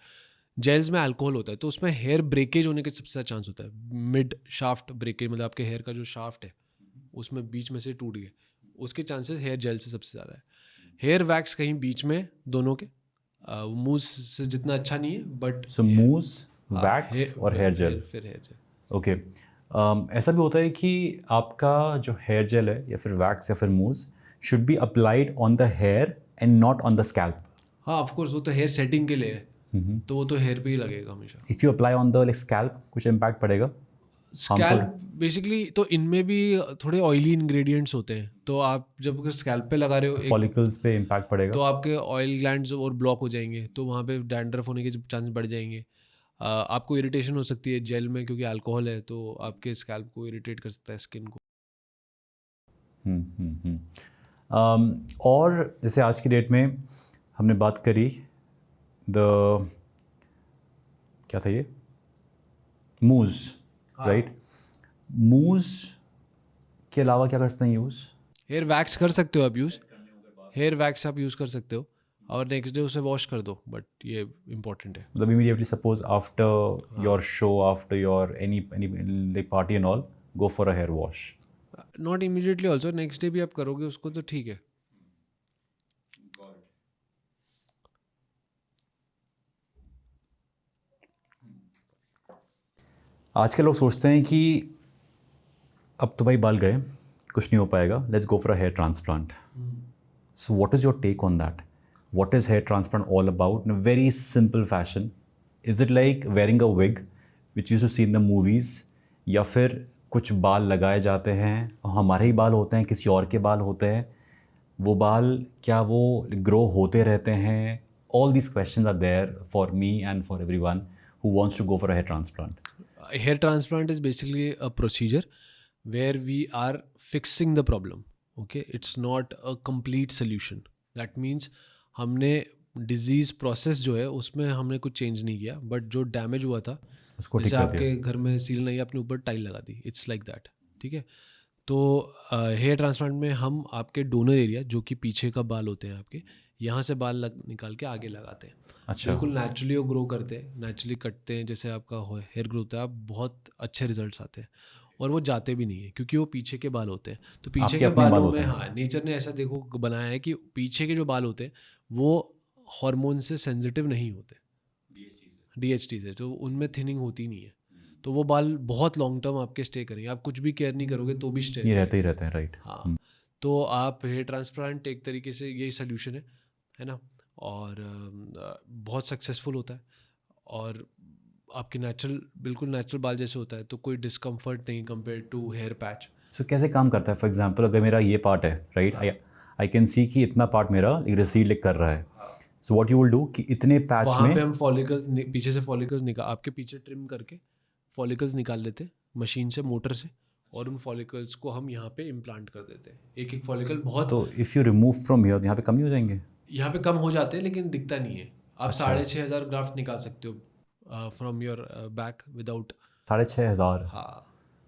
Gels में अल्कोहल होता है, तो उसमें हेयर ब्रेकेज होने का सबसे ज़्यादा चांस होता है। मिड शाफ्ट ब्रेकेज, मतलब आपके हेयर का जो शाफ्ट है उसमें बीच में से टूट गए, उसके चांसेस हेयर जेल से सबसे ज़्यादा है। हेयर वैक्स कहीं बीच में दोनों के, मूस से जितना अच्छा नहीं है, बट सो मूव्स, वैक्स और हेयर जेल। फिर हेयर जेल। ओके, ऐसा भी होता है कि आपका जो हेयर जेल है या फिर वैक्स या फिर mousses should be applied on the hair and not on the scalp. हाँ ऑफ कोर्स, वो तो हेयर सेटिंग के लिए है, तो वो तो हेयर पे ही लगेगा हमेशा। If you apply on the like scalp कुछ इम्पैक्ट पड़ेगा? स्कैल्प बेसिकली तो इनमें भी थोड़े ऑयली इंग्रेडिएंट्स होते हैं, तो आप जब स्कैल्प पे लगा रहे हो फॉलिकल्स पे इम्पैक्ट पड़ेगा? तो आपके ऑयल ग्लैंड्स और ब्लॉक हो जाएंगे, तो वहाँ पे डैंड्रफ होने के चांस बढ़ जाएंगे। आपको इरिटेशन हो सकती है जेल में, क्योंकि अल्कोहल है, तो आपके स्कैल्प को इरिटेट कर सकता है, स्किन को। और जैसे आज की डेट में हमने बात करी द क्या था ये, मूज, राइट? मूज के अलावा क्या कर सकते हैं यूज़? हेयर वैक्स कर सकते हो आप यूज़, हेयर वैक्स आप यूज़ कर सकते हो और नेक्स्ट डे उसे वॉश कर दो, बट ये इंपॉर्टेंट है। मतलब immediately suppose after your show, after your any like party and all, go for a hair wash. Not immediately also, next day भी आप करोगे उसको तो ठीक है। आज के लोग सोचते हैं कि अब तो भाई बाल गए, कुछ नहीं हो पाएगा, let's go for a hair transplant. So what is your take on that? What is hair transplant all about in a very simple fashion? Is it like wearing a wig which use to see in the movies, या फिर कुछ बाल लगाए जाते हैं, हमारे ही बाल होते हैं, किसी और के बाल होते हैं, वो बाल क्या वो ग्रो होते रहते हैं? All these questions are there for me and for everyone who wants to go for a hair transplant. Hair transplant is basically a procedure where we are fixing the problem. Okay, it's not a complete solution. That means हमने disease process जो है उसमें हमने कुछ change नहीं किया, but जो damage हुआ था, उसको ठीक जैसे कर आपके दिया। घर में सील नहीं, आपने ऊपर टाइल लगा दी, इट्स लाइक दैट। ठीक है। तो हेयर ट्रांसप्लांट में हम आपके डोनर एरिया जो कि पीछे का बाल होते हैं आपके, यहाँ से बाल निकाल के आगे लगाते हैं। अच्छा। बिल्कुल नेचुरली वो ग्रो करते हैं, नेचुरली कटते हैं, जैसे आपका हेयर ग्रो होता है, आप बहुत अच्छे रिजल्ट्स आते हैं। और वो जाते भी नहीं है क्योंकि वो पीछे के बाल होते हैं। तो पीछे आपके के अपने बाल बालों होते में हैं। हाँ नेचर ने ऐसा देखो बनाया है कि पीछे के जो बाल होते हैं वो हार्मोन से सेंसिटिव नहीं होते, डीएचटी से, तो उनमें थिनिंग होती नहीं है। तो वो बाल बहुत लॉन्ग टर्म आपके स्टे करेंगे, आप कुछ भी केयर नहीं करोगे तो भी स्टे ये रहते ही रहते हैं, राइट। हाँ। तो आप हेयर ट्रांसप्लांट एक तरीके से यही सोल्यूशन है ना। और बहुत सक्सेसफुल होता है और आपके नेचुरल, बिल्कुल नेचुरल बाल जैसे होता है, तो कोई डिस्कम्फर्ट नहीं कंपेयर टू हेयर पैच। सो कैसे काम करता है? फॉर एग्जांपल अगर मेरा ये पार्ट है, राइट, आई कैन सी कि इतना पार्ट मेरा रिसीड कर रहा है। So what you will do कि इतने पैच वहाँ में पे हम फॉलिकल्स पीछे से फॉलिकल्स निकाल, आपके पीछे ट्रिम करके फॉलिकल्स निकाल लेते हैं मशीन से, मोटर से, और उन फॉलिकल्स को हम यहाँ पे इम्प्लांट कर देते हैं। एक एक फॉलिकल बहुत, तो if you remove from here यहाँ पे कम नहीं हो जाएंगे? यहाँ पे कम हो जाते हैं लेकिन दिखता नहीं है। आप अच्छा। 6,500 ग्राफ्ट निकाल सकते हो फ्रॉम योर बैक विदाउट। 6,500? हाँ,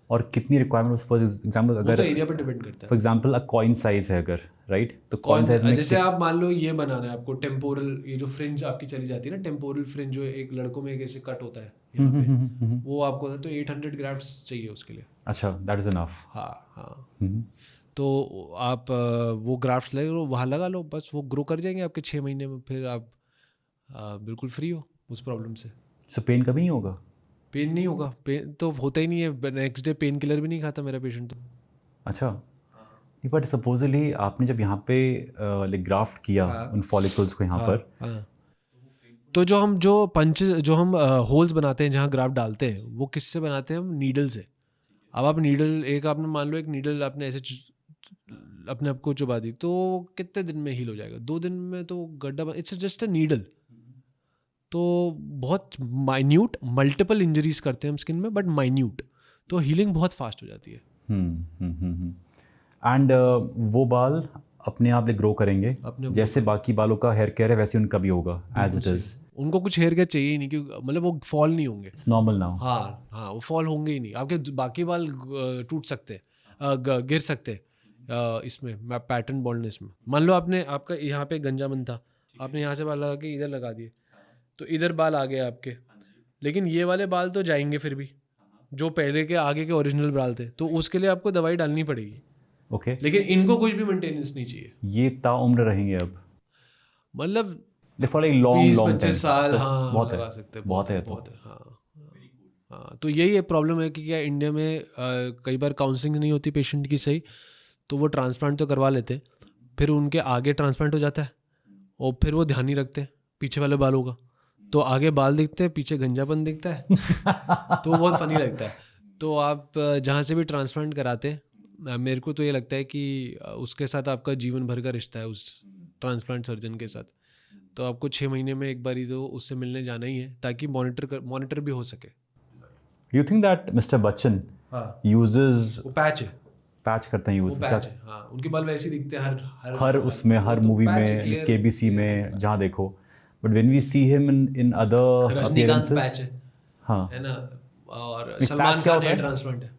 और कितनी रिक्वायरमेंट? फॉर एग्जाम्पल वो अगर तो एरिया पर डिपेंड करता फॉर है। एग्जाम्पल कॉइन साइज है अगर, राइट, तो कॉइन कौन साइज में जैसे आप मान लो ये बनाना है आपको टेम्पोरल, ये जो फ्रिंज आपकी चली जाती है ना, टेम्पोरल फ्रिंज जो एक लड़कों में एक ऐसे कट होता है यहाँ पे, वो आपको तो 800 ग्राफ्ट्स चाहिए उसके लिए। अच्छा, दैट इज़ इनफ। हाँ हाँ। तो आप वो ग्राफ्ट ले लो, वहाँ लगा लो, बस वो ग्रो कर जाएंगे आपके 6 महीने में, फिर आप बिल्कुल फ्री हो उस प्रॉब्लम से। सो पेन कभी नहीं होगा? पेन नहीं होगा, पेन तो होता ही नहीं है, नेक्स्ट डे पेन किलर भी नहीं खाता मेरा पेशेंट तो। अच्छा। बट सपोजली आपने जब यहाँ पे लाइक ग्राफ्ट किया हाँ उन फॉलिकल्स को यहाँ हाँ पर, हाँ। तो जो हम होल्स बनाते हैं जहाँ ग्राफ्ट डालते हैं, वो किससे बनाते हैं? हम नीडल से। अब आप नीडल, एक आपने मान लो एक नीडल आपने ऐसे अपने आप को चुबा दी, तो कितने दिन में हील हो जाएगा? 2 दिन में तो गड्ढा, इट्स जस्ट अ नीडल। तो बहुत माइन्यूट मल्टीपल इंजरीज करते हैं हम स्किन में, बट माइन्यूट, तो हीलिंग बहुत फास्ट हो जाती है। एंड वो बाल अपने आप ग्रो करेंगे अपने आप जैसे बाकी बालों का हेयर केयर है वैसे उनका भी होगा एज इट इज़? उनको कुछ हेयर केयर चाहिए ही नहीं, क्योंकि मतलब वो फॉल नहीं होंगे। It's normal now. हाँ हाँ, वो फॉल होंगे ही नहीं। आपके बाकी बाल टूट सकते हैं, गिर सकते हैं इसमें पैटर्न बॉल्डनेस में। मान लो आपने, आपका यहाँ पे गंजामन था, आपने यहाँ से बाल लगा के इधर लगा दिए, तो इधर बाल आ गए आपके, लेकिन ये वाले बाल तो जाएंगे फिर भी, जो पहले के आगे के ओरिजिनल बाल थे, तो उसके लिए आपको दवाई डालनी पड़ेगी। ओके। लेकिन इनको कुछ भी मेंटेनेंस नहीं चाहिए, ये ताउम्र रहेंगे अब मतलब for like long long 20-25 time? साल। हाँ, बहुत लगा है, सकते हैं, बहुत है तो। बहुत है। हाँ हाँ। तो यही एक प्रॉब्लम है कि क्या इंडिया में कई बार काउंसलिंग नहीं होती पेशेंट की सही, तो वो ट्रांसप्लांट तो करवा लेते हैं, फिर उनके आगे ट्रांसप्लांट हो जाता है, और फिर वो ध्यान नहीं रखते पीछे वाले बालों का, तो आगे बाल दिखते हैं, पीछे गंजापन दिखता है तो वो बहुत फनी लगता है। तो आप जहाँ से भी ट्रांसप्लांट कराते हैं, मेरे को तो ये लगता है कि उसके साथ आपका जीवन भर का रिश्ता है उस ट्रांसप्लांट सर्जन के साथ। तो आपको 6 महीने में एक बार ही तो उससे मिलने जाना ही है, ताकि मॉनिटर भी हो सके। You think that mister Bachchan हाँ, यूजेस वो पैच है, पैच करते हैं वो यूज पैच है। हाँ, उनके बाल वैसे ही दिखते हैं हर उसमें, हर वो तो मूवी patch है, में, clear केबीसी clear में cut जहाँ देखो, but when we see him in other Rajinikanth patch appearances. है हाँ, है ना, और patch सलमान क्या खान होता है है? ट्रांसप्लांट है।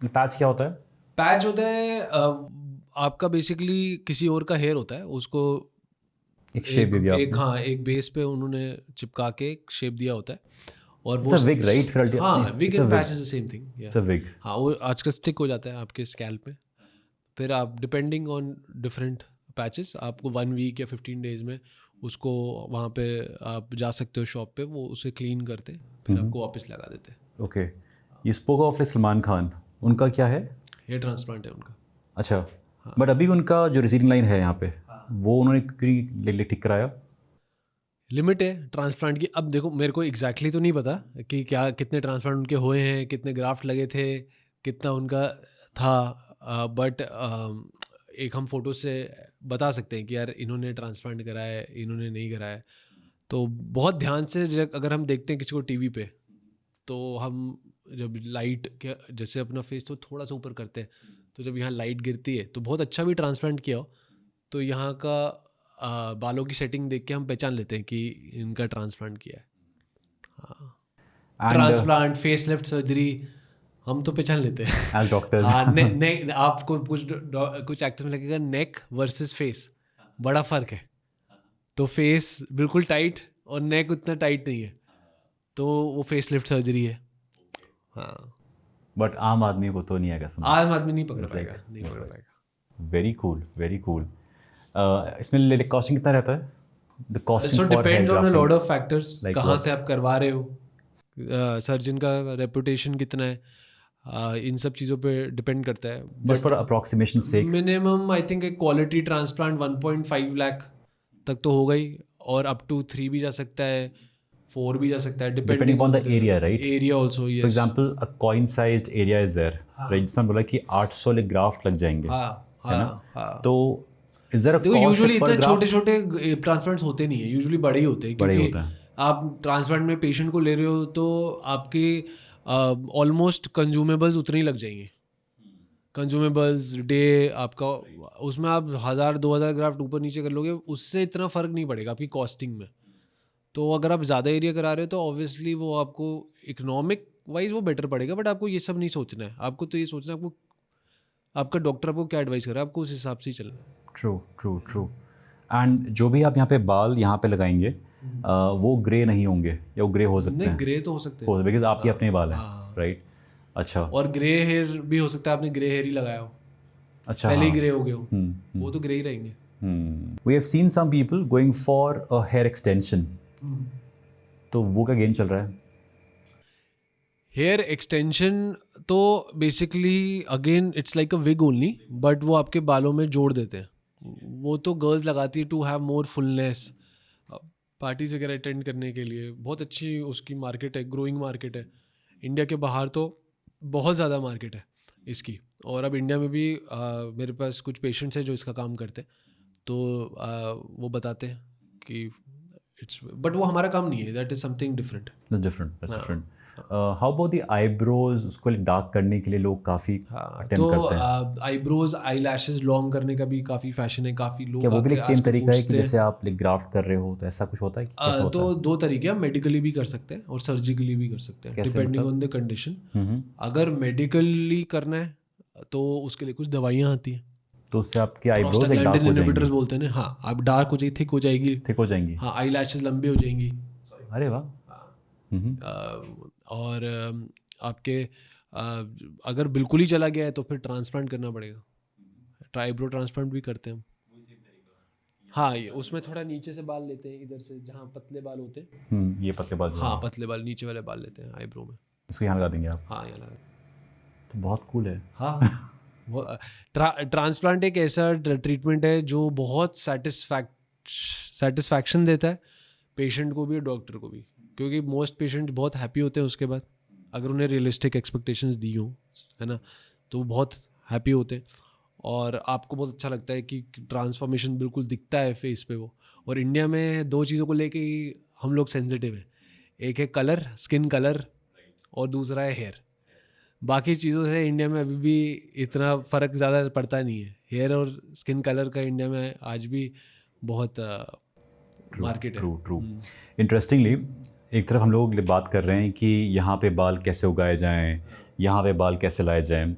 पैच क्या होता है? पैच होता है आपका बेसिकली किसी और का हेयर होता है, उसको एक शेप दे दिया आपने। हाँ, एक बेस पे उन्होंने चिपका के एक शेप दिया होता है, और इट्स वो अ विग, राइट? फिर हाँ, wig it's a and wig, patch is the same thing. It's a wig. हाँ, वो आजकल स्टिक हो जाता है आपके स्कैल्प पे, फिर आप डिपेंडिंग ऑन डिफरेंट पैचेस, आपको 1 वीक या 15 डेज में उसको वहाँ पे आप जा सकते हो शॉप पे, वो उसे क्लीन करते हैं, फिर आपको वापस लगा देते हैं। Okay, you spoke of Salman Khan, उनका क्या है? हेयर ट्रांसप्लांट है उनका। अच्छा, बट अभी उनका जो रिसीडिंग लाइन है यहाँ पे, वो उन्होंने क्यों ठीक कराया? लिमिट है ट्रांसप्लांट की। अब देखो, मेरे को एग्जैक्टली तो नहीं पता कि क्या कितने ट्रांसप्लांट उनके हुए हैं, कितने ग्राफ्ट लगे थे, कितना उनका था, बट एक हम फोटो से बता सकते हैं कि यार इन्होंने ट्रांसप्लांट कराया है, इन्होंने नहीं कराया है। तो बहुत ध्यान से अगर हम देखते हैं किसी को टीवी पे, तो हम जब लाइट के जैसे अपना फेस तो थोड़ा सा ऊपर करते हैं, तो जब यहाँ लाइट गिरती है, तो बहुत अच्छा भी ट्रांसप्लांट किया हो, तो यहाँ का बालों की सेटिंग देख के हम पहचान लेते हैं कि इनका ट्रांसप्लांट किया है। हाँ, and transplant, face lift surgery, हम तो पहचान लेते हैं एज डॉक्टर्स? हाँ आपको कुछ एक्टर्स में लगेगा नेक वर्सेस फेस, बड़ा फर्क है। तो फेस बिल्कुल टाइट और नेक उतना टाइट नहीं है, तो वो फेस लिफ्ट सर्जरी है। हाँ, बट आम आदमी को तो नहीं आएगा समझ। आम आदमी नहीं पकड़ It's पाएगा, like- नहीं पकड़ पाएगा। Very cool, very cool. इसमें कॉस्टिंग कितना रहता है? The so costing for depends on a lot hair of factors, Like कहाँ what? से आप करवा रहे हो, सर्जन का रेपुटेशन कितना है, इन सब चीज़ों पे डिपेंड करता है। Just for approximation sake. Minimum I think एक क्वालिटी ट्रांसप्लांट 1.5 लाख तक तो होगा ही, और अप टू 3 भी जा सकता है, 4 भी जा सकता है, Depending depending upon on the area, right? Area also. For yes, example a coin sized area is there, right, जिसमें बोला कि 800 ग्राफ्ट लग जाएंगे, हाँ है ना? हाँ हाँ। तो इज देयर अ देखो कॉस्ट यूजुअली पर इतने छोटे ग्राफ्ट? छोटे ट्रांसप्लांट्स होते नहीं है, यूजुअली बड़े ही होते हैं, बड़े ही क्योंकि होते हैं। आप ट्रांसप्लांट में पेशेंट को ले रहे हो तो आपके ऑलमोस्ट कंज्यूमेबल्स उतने ही लग जाएंगे। कंज्यूमेबल्स डे आपका, उसमें आप 1000-2000 ग्राफ्ट ऊपर नीचे कर लोगे, उससे इतना फ़र्क नहीं पड़ेगा आपकी कॉस्टिंग में। तो अगर आप ज़्यादा एरिया करा रहे हो तो ऑब्वियसली वो आपको इकोनॉमिक वाइज वो बेटर पड़ेगा, बट आपको ये सब नहीं सोचना है। आपको तो ये सोचना है आपको, आपका डॉक्टर आपको क्या एडवाइस कर रहा है, आपको उस हिसाब से ही चलना है। True true true. एंड जो भी आप यहाँ पे बाल यहाँ पे लगाएंगे वो ग्रे नहीं होंगे, या वो ग्रे हो सकते नहीं, हैं? ग्रे तो हो सकते हैं, बिकॉज आपके अपने बाल हैं, हाँ। राइट? अच्छा और ग्रे हेयर भी हो सकता है, आपने ग्रे हेयर ही लगाया हो, अच्छा, पहले ही हाँ। ग्रे हो गए हो, वो तो ग्रे ही रहेंगे। We have seen some people going for a hair extension, तो वो क्या गेम चल रहा है? हेयर एक्सटेंशन तो basically again it's like a wig only, but वो आपके बालों में जोड़ देते हैं। वो तो गर्ल्स लगाती है to have more fullness, parties वगैरह अटेंड करने के लिए। बहुत अच्छी उसकी मार्केट है, ग्रोइंग मार्केट है। इंडिया के बाहर तो बहुत ज़्यादा मार्केट है इसकी, और अब इंडिया में भी मेरे पास कुछ पेशेंट्स हैं जो इसका काम करते हैं, तो वो बताते हैं कि इट्स, बट वो हमारा काम नहीं है, that is something different. Different. How about the eyebrows? उसको डार्क करने के लिए लोग काफ़ी हाँ, अटेम्प्ट तो करते हैं। आईब्रोज आई लैशेज लॉन्ग करने का भी काफ़ी फैशन है, काफ़ी क्या लोग वो भी आके सेम आजकल तरीका है कि पूछते हैं। जैसे आप ग्राफ्ट कर रहे हो तो ऐसा कुछ होता है कि कैसे होता तो है? 2 तरीके हैं, मेडिकली भी कर सकते हैं और सर्जिकली भी कर सकते हैं, कैसे डिपेंडिंग मतलब? On the condition. अगर मेडिकली करना है तो उसके लिए कुछ दवाइयाँ आती हैं, तो उससे आपके आईब्रोज डार्क प्रोस्टाग्लैंडिन हो इनहिबिटर्स जाएंगे, बोलते हैं ना। हाँ, आप डार्क हो जाएगी, थिक हो जाएगी। थिक हो जाएंगी? हाँ, आई लैशेज लंबी हो जाएंगी। अरे वाह। और आपके अगर बिल्कुल ही चला गया है तो फिर ट्रांसप्लांट करना पड़ेगा। आईब्रो ट्रांसप्लांट भी करते हैं हम। हाँ, ये उसमें थोड़ा नीचे से बाल लेते हैं, इधर से जहाँ पतले बाल होते हैं। ये पतले बाल जो हाँ, हैं, पतले बाल, नीचे वाले बाल लेते हैं आईब्रो में। इसको यहाँ लगा देंगे आप? हाँ, यहाँ लगा। तो बहुत कूल है। हाँ वो ट्रांसप्लांट एक ऐसा ट्रीटमेंट है जो बहुत सेटिस्फैक्शन देता है पेशेंट को भी और डॉक्टर को भी, क्योंकि मोस्ट पेशेंट बहुत हैप्पी होते हैं उसके बाद, अगर उन्हें रियलिस्टिक एक्सपेक्टेशंस दी हों, है ना, तो वो बहुत हैप्पी होते हैं और आपको बहुत अच्छा लगता है कि ट्रांसफॉर्मेशन बिल्कुल दिखता है फेस पे वो। और इंडिया में 2 चीज़ों को लेके ही हम लोग सेंसिटिव हैं, एक है कलर, स्किन कलर, और दूसरा है हेयर। बाकी चीज़ों से इंडिया में अभी भी इतना फ़र्क ज़्यादा पड़ता नहीं है। हेयर और स्किन कलर का इंडिया में आज भी बहुत मार्केट है। True true. इंटरेस्टिंगली, एक तरफ हम लोग बात कर रहे हैं कि यहाँ पे बाल कैसे उगाए जाएं, यहाँ पे बाल कैसे लाए जाएं।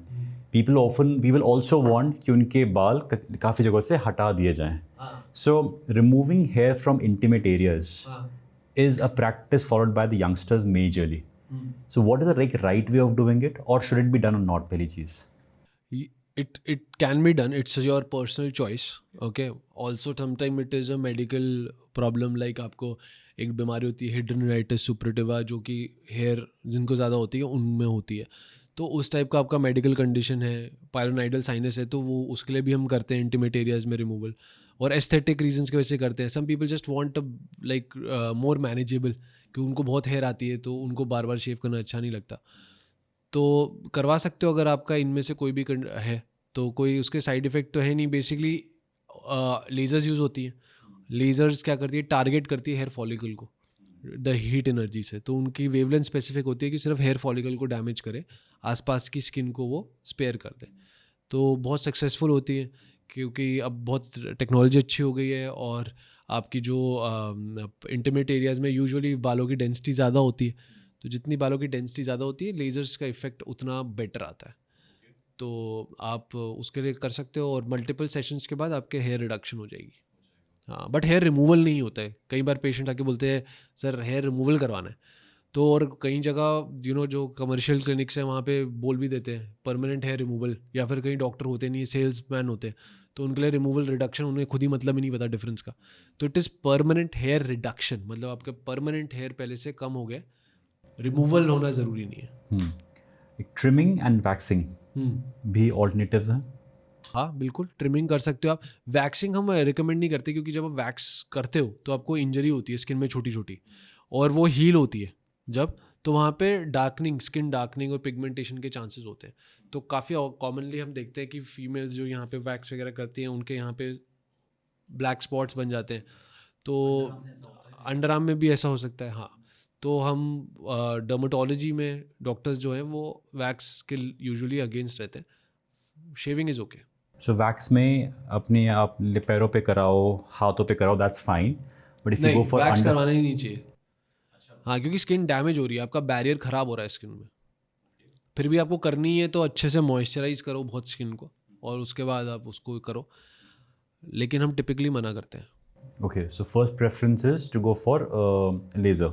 पीपल ऑल्सो वांट कि उनके बाल काफ़ी जगहों से हटा दिए जाएं। So removing hair from intimate areas is a practice followed by the youngsters majorly. So what is the right way of doing it, or should it be done or not? पहली चीज़, It can be done, it's your personal choice. Okay, also sometime it is a medical problem, like आपको एक बीमारी होती है hidradenitis suppurativa, जो कि hair जिनको ज़्यादा होती है उनमें होती है, तो उस टाइप का आपका मेडिकल कंडीशन है, पायरोनाइडल साइनस है, तो वो उसके लिए भी हम करते हैं इंटीमेट एरियाज में रिमूवल, और एस्थेटिक रीजंस की वजह से करते हैं। Some people just want like more manageable, कि उनको बहुत हेयर आती है तो उनको बार बार शेव करना अच्छा नहीं लगता, तो करवा सकते हो अगर आपका इनमें से कोई भी है तो। कोई उसके साइड इफ़ेक्ट तो है नहीं। बेसिकली लेज़र्स यूज़ होती हैं, लेज़र्स क्या करती है, टारगेट करती है हेयर फॉलिकल को द हीट एनर्जी से, तो उनकी वेवलेंथ स्पेसिफिक होती है कि सिर्फ हेयर फॉलिकल को डैमेज करे, आसपास की स्किन को वो स्पेयर कर दे। तो बहुत सक्सेसफुल होती है, क्योंकि अब बहुत टेक्नोलॉजी अच्छी हो गई है, और आपकी जो इंटीमेट एरियाज़ में यूजुअली बालों की डेंसिटी ज़्यादा होती है, तो जितनी बालों की डेंसिटी ज़्यादा होती है लेज़र्स का इफेक्ट उतना बेटर आता है। तो आप उसके लिए कर सकते हो और मल्टीपल सेशंस के बाद आपके हेयर रिडक्शन हो जाएगी। हाँ, बट हेयर रिमूवल नहीं होता है। कई बार पेशेंट आके बोलते हैं सर हेयर रिमूवल करवाना है, तो और कई जगह जो कमर्शियल क्लिनिक्स हैं वहाँ पे बोल भी देते हैं परमानेंट हेयर रिमूवल, या फिर कई डॉक्टर होते नहीं, सेल्समैन होते हैं, तो उनके लिए रिमूवल रिडक्शन उन्हें खुद ही मतलब ही नहीं पता डिफरेंस का। तो it is permanent hair reduction, मतलब आपका परमानेंट हेयर पहले से कम हो गया, रिमूवल होना ज़रूरी नहीं है। ट्रिमिंग एंड वैक्सिंग भी ऑल्टरनेटिव्स हैं। हाँ बिल्कुल, ट्रिमिंग कर सकते हो आप। वैक्सिंग हम रिकमेंड नहीं करते, क्योंकि जब आप वैक्स करते हो तो आपको इंजरी होती है स्किन में छोटी छोटी, और वो हील होती है जब, तो वहाँ पे डार्कनिंग, स्किन डार्कनिंग और पिगमेंटेशन के चांसेस होते हैं। तो काफ़ी कॉमनली हम देखते हैं कि फीमेल्स जो यहाँ पे वैक्स वगैरह करती हैं उनके यहाँ पे ब्लैक स्पॉट्स बन जाते हैं। तो अंडर आर्म में भी ऐसा हो सकता है। हाँ, तो हम डर्मेटोलॉजी में डॉक्टर्स जो हैं वो वैक्स के यूजुअली अगेंस्ट रहते हैं। Shaving is okay. So wax में अपने आप पैरों पे कराओ, हाथों पे कराओ, that's fine, but if you go नहीं, फॉर वैक्स अंडर, करवाना ही नहीं चाहिए। हाँ, क्योंकि स्किन डैमेज हो रही है, आपका बैरियर ख़राब हो रहा है स्किन में। फिर भी आपको करनी है तो अच्छे से मॉइस्चराइज करो बहुत स्किन को, और उसके बाद आप उसको करो, लेकिन हम टिपिकली मना करते हैं। Okay, so first preference is to go for laser.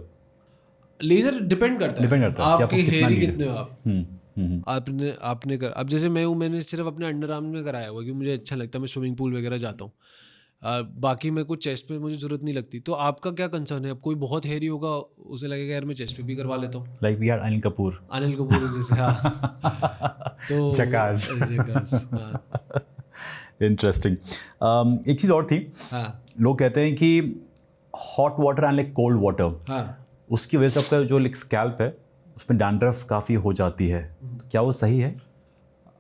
Laser depend करता डिपेंड है करता है कि आपको आपकी कितना हेयर ही नीड कितने है। हो आप। हम्म हम्म आपने आपने कर, अब जैसे मैं हूँ, मैंने सिर्फ अपने अंडर आर्म में कराया हुआ क्योंकि मुझे अच्छा लगता है, मैं स्विमिंग पूल वगैरह जाता हूँ। बाकी मेरे को चेस्ट पे मुझे ज़रूरत नहीं लगती। तो आपका क्या कंसर्न है? अब कोई बहुत हेयरी होगा, उसे लगेगा यार मैं चेस्ट पे भी करवा लेता हूँ। Like we are Anil Kapoor. Anil Kapoor जैसे, हाँ। तो झकास। जकास, हाँ। इंटरेस्टिंग। एक चीज़ और थी, हाँ लोग कहते हैं कि hot water and like cold water, हाँ। उसकी वजह से आपका जो लाइक स्कैल्प है उसमें डैंड्रफ काफ़ी हो जाती है, क्या वो सही है?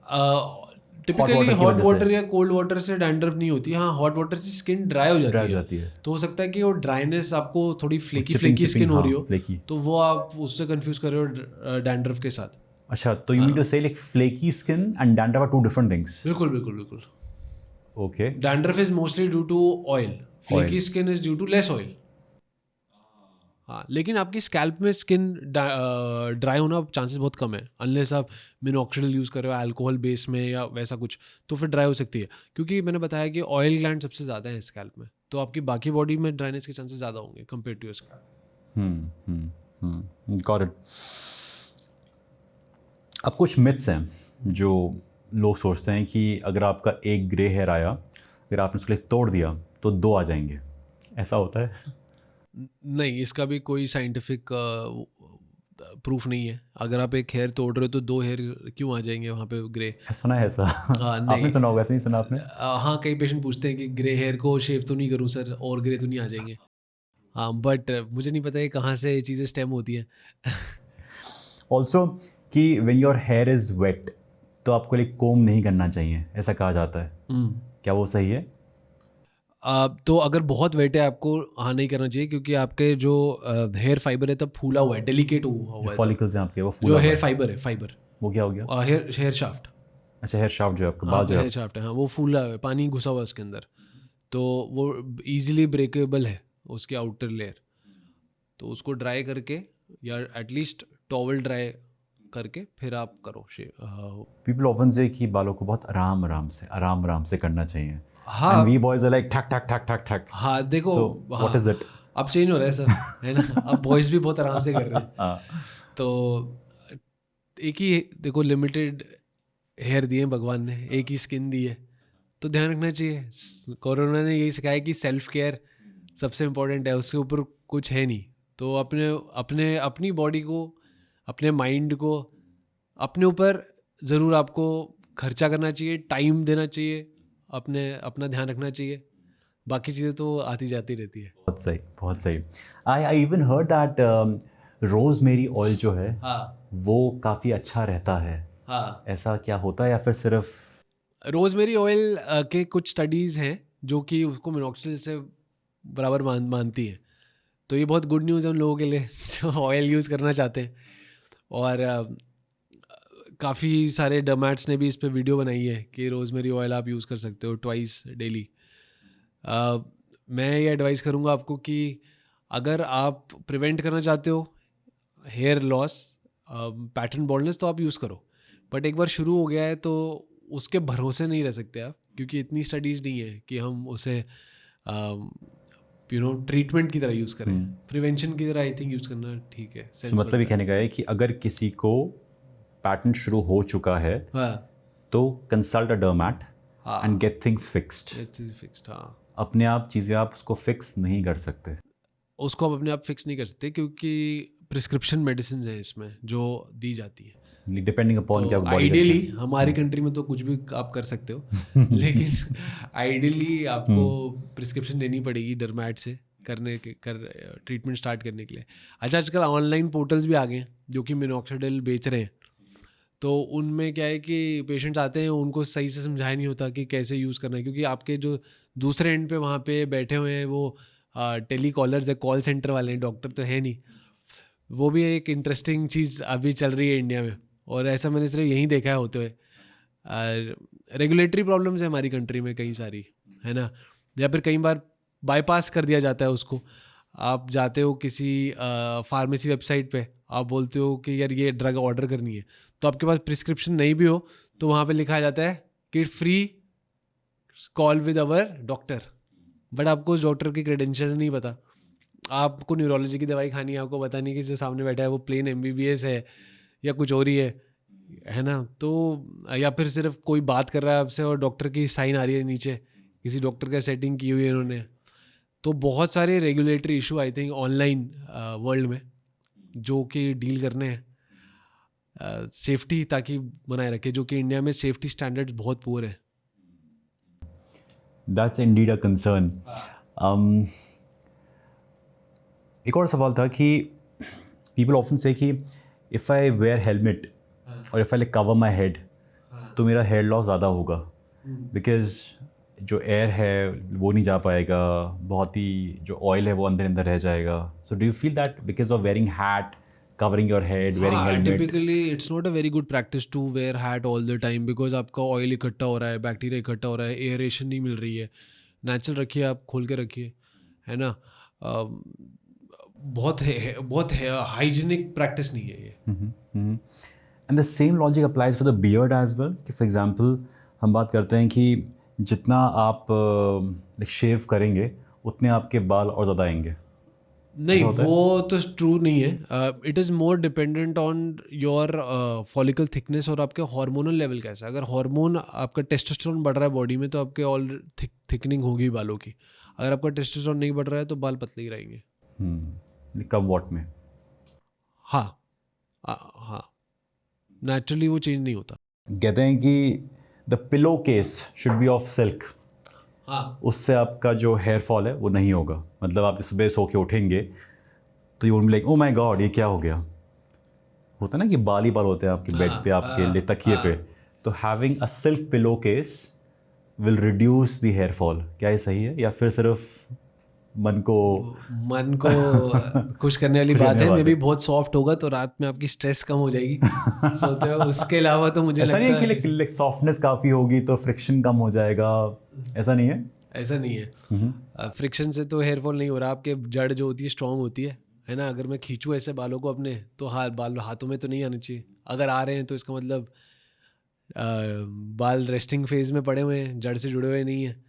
हॉट टिपिकली वाटर की हॉट वजह से वाटर या कोल्ड वाटर से डैंड्रफ नहीं होती। हाँ, हॉट वाटर से स्किन ड्राई हो ड्राई जाती हो है। जाती है, तो हो सकता है कि वो ड्राइनेस आपको थोड़ी flaky chipping flaky chipping, skin हो हाँ रही हो, फ्लेकी। तो वो आप उससे कंफ्यूज कर रहे हो डैंड्रफ के साथ। अच्छा, तो you mean to say like flaky skin and dandruff are two different things. बिल्कुल बिल्कुल बिल्कुल। Okay. Dandruff is mostly due to oil, oil. Flaky skin is due to less oil. हाँ, लेकिन आपकी स्कैल्प में स्किन ड्राई होना chances बहुत कम है, अनलेस आप मिनॉक्सिडिल यूज़ कर रहे हो अल्कोहल बेस में या वैसा कुछ, तो फिर ड्राई हो सकती है। क्योंकि मैंने बताया कि ऑयल ग्लैंड सबसे ज़्यादा है स्कैल्प में, तो आपकी बाकी बॉडी में ड्राइनेस के चांसेस ज़्यादा होंगे compare to your scalp. Got it. अब कुछ मिथ्स हैं जो लोग सोचते हैं कि अगर आपका एक ग्रे हेयर आया, अगर आपने उसको तोड़ दिया तो दो आ जाएंगे, ऐसा होता है? नहीं, इसका भी कोई साइंटिफिक प्रूफ नहीं है। अगर आप एक हेयर तोड़ रहे हो तो दो हेयर क्यों आ जाएंगे वहाँ पे ग्रे? सुना है ऐसा? आपने नहीं। सुना होगा, ऐसा नहीं सुना आपने? हाँ, कई पेशेंट पूछते हैं कि ग्रे हेयर को शेव तो नहीं करूँ सर, और ग्रे तो नहीं आ जाएंगे? हाँ, बट मुझे नहीं पता है कहाँ से ये चीज़ें स्टेम होती हैं। ऑल्सो कि when your hair is wet तो आपको लाइक कोम नहीं करना चाहिए, ऐसा कहा जाता है, क्या वो सही है? तो अगर बहुत वेट है आपको, हाँ नहीं करना चाहिए, क्योंकि आपके जो हेयर फाइबर है तब फूला हुआ है, डेलिकेट हुआ जो हुआ है तब। फॉलिकल्स हैं आपके वो जो फूला हुआ हेयर है, फाइबर है, फाइबर, वो क्या हो गया? हेयर हेयर शाफ्ट, अच्छा, हेयर शाफ्ट जो है आपका, बाल आपका जो है हेयर शाफ्ट है, हाँ वो फूला है, पानी घुसा हुआ है उसके अंदर, तो वो इजीली ब्रेकेबल है उसकी आउटर लेयर। तो उसको ड्राई करके, या एटलीस्ट टॉवल ड्राई करके फिर आप करो शेव। पीपल ऑफन से कि बालों को बहुत आराम आराम से करना चाहिए, एंड वी हाँ बॉयज आर लाइक ठक ठक ठक ठक ठक। हाँ, देखो, सो हाँ व्हाट इज इट? अब चेंज हो रहा है सब, है ना? अब बॉयज़ भी बहुत आराम से कर रहे हैं। तो एक ही, देखो, लिमिटेड हेयर दिए भगवान ने, एक ही स्किन दी है, तो ध्यान रखना चाहिए। कोरोना ने यही सिखाया कि सेल्फ केयर सबसे इम्पोर्टेंट है, उसके ऊपर कुछ है नहीं। तो अपने अपने अपनी बॉडी को, अपने माइंड को, अपने ऊपर ज़रूर आपको खर्चा करना चाहिए, टाइम देना चाहिए, अपना ध्यान रखना चाहिए। बाकी चीज़ें तो आती जाती रहती है। बहुत सही, बहुत सही। I even heard that rosemary oil जो है हाँ वो काफ़ी अच्छा रहता है, हाँ। ऐसा क्या होता है या फिर सिर्फ? रोज़मेरी ऑयल के कुछ स्टडीज़ हैं जो कि उसको मिनॉक्सिडिल से बराबर मानती हैं। तो ये बहुत गुड न्यूज़ है उन लोगों के लिए जो ऑयल यूज़ करना चाहते हैं। और काफ़ी सारे डर्मैट्स ने भी इस पे वीडियो बनाई है कि रोज़मेरी ऑयल आप यूज़ कर सकते हो ट्वाइस डेली। मैं ये एडवाइस करूँगा आपको कि अगर आप प्रिवेंट करना चाहते हो हेयर लॉस, पैटर्न बॉल्डनेस तो आप यूज़ करो, बट एक बार शुरू हो गया है तो उसके भरोसे नहीं रह सकते आप, क्योंकि इतनी स्टडीज़ नहीं है कि हम उसे ट्रीटमेंट की तरह यूज़ करें। प्रिवेंशन की तरह आई थिंक यूज़ करना ठीक है। तो मतलब ये कहने का है कि अगर किसी को पैटर्न शुरू हो चुका है हाँ, तो कंसल्ट अ डर्मैट हाँ, and get things fixed. Fixed. हाँ, अपने आप चीज़ें आप उसको फिक्स नहीं कर सकते। उसको आप अपने आप फिक्स नहीं कर सकते, क्योंकि प्रिस्क्रिप्शन मेडिसिन है इसमें जो दी जाती है। डिपेंडिंग अपॉन क्या तो बॉडी आइडियली हमारी कंट्री में तो कुछ भी आप कर सकते हो लेकिन आइडियली आपको प्रिस्क्रिप्शन लेनी पड़ेगी डर्मैट से ट्रीटमेंट स्टार्ट करने के लिए। अच्छा, आजकल ऑनलाइन पोर्टल्स भी आ गए हैं जो कि मिनॉक्सिडिल बेच रहे हैं, तो उनमें क्या है कि पेशेंट्स आते हैं, उनको सही से समझाया नहीं होता कि कैसे यूज़ करना है, क्योंकि आपके जो दूसरे एंड पे वहाँ पे बैठे हुए हैं वो टेली कॉलर्स है, कॉल सेंटर वाले हैं, डॉक्टर तो है नहीं। वो भी एक इंटरेस्टिंग चीज़ अभी चल रही है इंडिया में, और ऐसा मैंने सिर्फ यहीं देखा है होते हुए। रेगुलेटरी प्रॉब्लम्स है हमारी कंट्री में कई सारी, है ना, या फिर कई बार बाईपास कर दिया जाता है उसको। आप जाते हो किसी फार्मेसी वेबसाइट पे, आप बोलते हो कि यार ये ड्रग ऑर्डर करनी है, तो आपके पास प्रिस्क्रिप्शन नहीं भी हो तो वहाँ पे लिखा जाता है कि free call with our doctor, but आपको उस डॉक्टर की क्रेडेंशियल नहीं पता। आपको न्यूरोलॉजी की दवाई खानी है, आपको पता नहीं कि जो सामने बैठा है वो प्लेन MBBS है या कुछ और ही है ना। तो या फिर सिर्फ कोई बात कर रहा है आपसे और डॉक्टर की साइन आ रही है नीचे, किसी डॉक्टर का सेटिंग की हुई है इन्होंने। तो बहुत सारे regulatory issue I think online world में जो कि डील करने हैं, सेफ्टी ताकि बनाए रखे, जो कि इंडिया में सेफ्टी स्टैंडर्ड्स बहुत पुअर है। That's indeed a concern. एक और सवाल था कि पीपल ऑफन से कि इफ़ आई वेयर हेलमेट और if I like cover my head तो मेरा हेयर लॉस ज़्यादा होगा, बिकॉज जो एयर है वो नहीं जा पाएगा, बहुत ही जो ऑयल है वो अंदर अंदर रह जाएगा। So do you feel that because of wearing hat, covering your head, wearing helmet? Typically it's not a very good practice to wear hat all the time, because आपका ऑयल इकट्ठा हो रहा है, बैक्टीरिया इकट्ठा हो रहा है, एयरेशन नहीं मिल रही है। नेचुरल रखिए, आप खोल के रखिए, है ना। बहुत हाइजीनिक प्रैक्टिस नहीं है ये। And the same logic applies for the beard as well, कि फॉर एग्जांपल हम बात करते हैं कि जितना आप शेव करेंगे उतने आपके बाल और ज़्यादा आएंगे। नहीं, वो तो ट्रू नहीं है। It is more dependent on your follicle thickness और आपके हार्मोनल लेवल कैसा है। अगर हार्मोन आपका टेस्टोस्टेरोन बढ़ रहा है बॉडी में तो आपके ऑल थिकनिंग होगी बालों की। अगर आपका टेस्टोस्टेरोन नहीं बढ़ रहा है तो बाल पतले ही रहेंगे। कम वॉट में? हाँ, हाँ, नेचुरली वो चेंज नहीं होता। कहते हैं कि the pillow case should be of silk. हाँ, उससे आपका जो हेयर फॉल है वो नहीं होगा। मतलब आप सुबह सो के उठेंगे तो you will be like oh my God ये क्या हो गया। होता है ना कि बाल ही बाल होते हैं आपके बेड पे, आपके लिए तकिए पे। तो having a silk pillow case will reduce the hair fall. क्या ये सही है या फिर सिर्फ मन को खुश करने वाली बात है? मे भी बहुत सॉफ्ट होगा तो रात में आपकी स्ट्रेस कम हो जाएगी सोते हो। उसके अलावा तो मुझे ऐसा लगता नहीं है कि सॉफ्टनेस काफ़ी होगी तो फ्रिक्शन कम हो जाएगा, ऐसा नहीं है। ऐसा नहीं है। फ्रिक्शन से तो हेयर फॉल नहीं हो रहा, आपके जड़ जो होती है स्ट्रांग होती है ना। अगर मैं खींचूँ ऐसे बालों को अपने तो बाल हाथों में तो नहीं आने चाहिए। अगर आ रहे हैं तो इसका मतलब बाल रेस्टिंग फेज में पड़े हुए हैं, जड़ से जुड़े हुए नहीं हैं।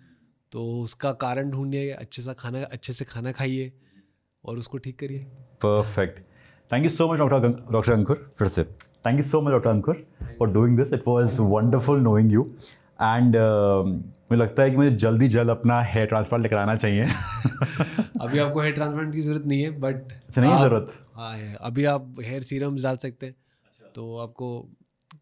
तो उसका कारण ढूंढिए, अच्छे से खाना खाइए और उसको ठीक करिए। Perfect. Thank you so much doctor Ankur. फिर से thank you so much doctor Ankur for doing this. It was wonderful knowing you and मुझे लगता है कि मुझे जल्द अपना हेयर ट्रांसप्लांट लेकर आना चाहिए। अभी आपको हेयर ट्रांसप्लांट की ज़रूरत नहीं है, बट अच्छा नहीं ज़रूरत? हाँ है। अभी आप हेयर सीरम्स डाल सकते हैं तो आपको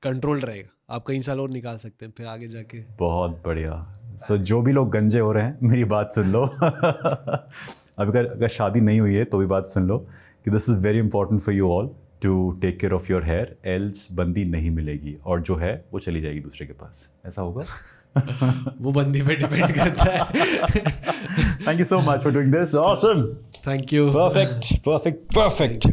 कंट्रोल रहेगा। आप कई साल और निकाल सकते हैं फिर आगे जाके। बहुत बढ़िया। सो जो भी लोग गंजे हो रहे हैं मेरी बात सुन लो। अभी अगर शादी नहीं हुई है तो भी बात सुन लो कि this is very important for you all to take care of your hair, else बंदी नहीं मिलेगी और जो है वो चली जाएगी दूसरे के पास। ऐसा होगा? वो बंदी पे डिपेंड करता है। Thank you so much for doing this. Awesome. Thank you. Perfect.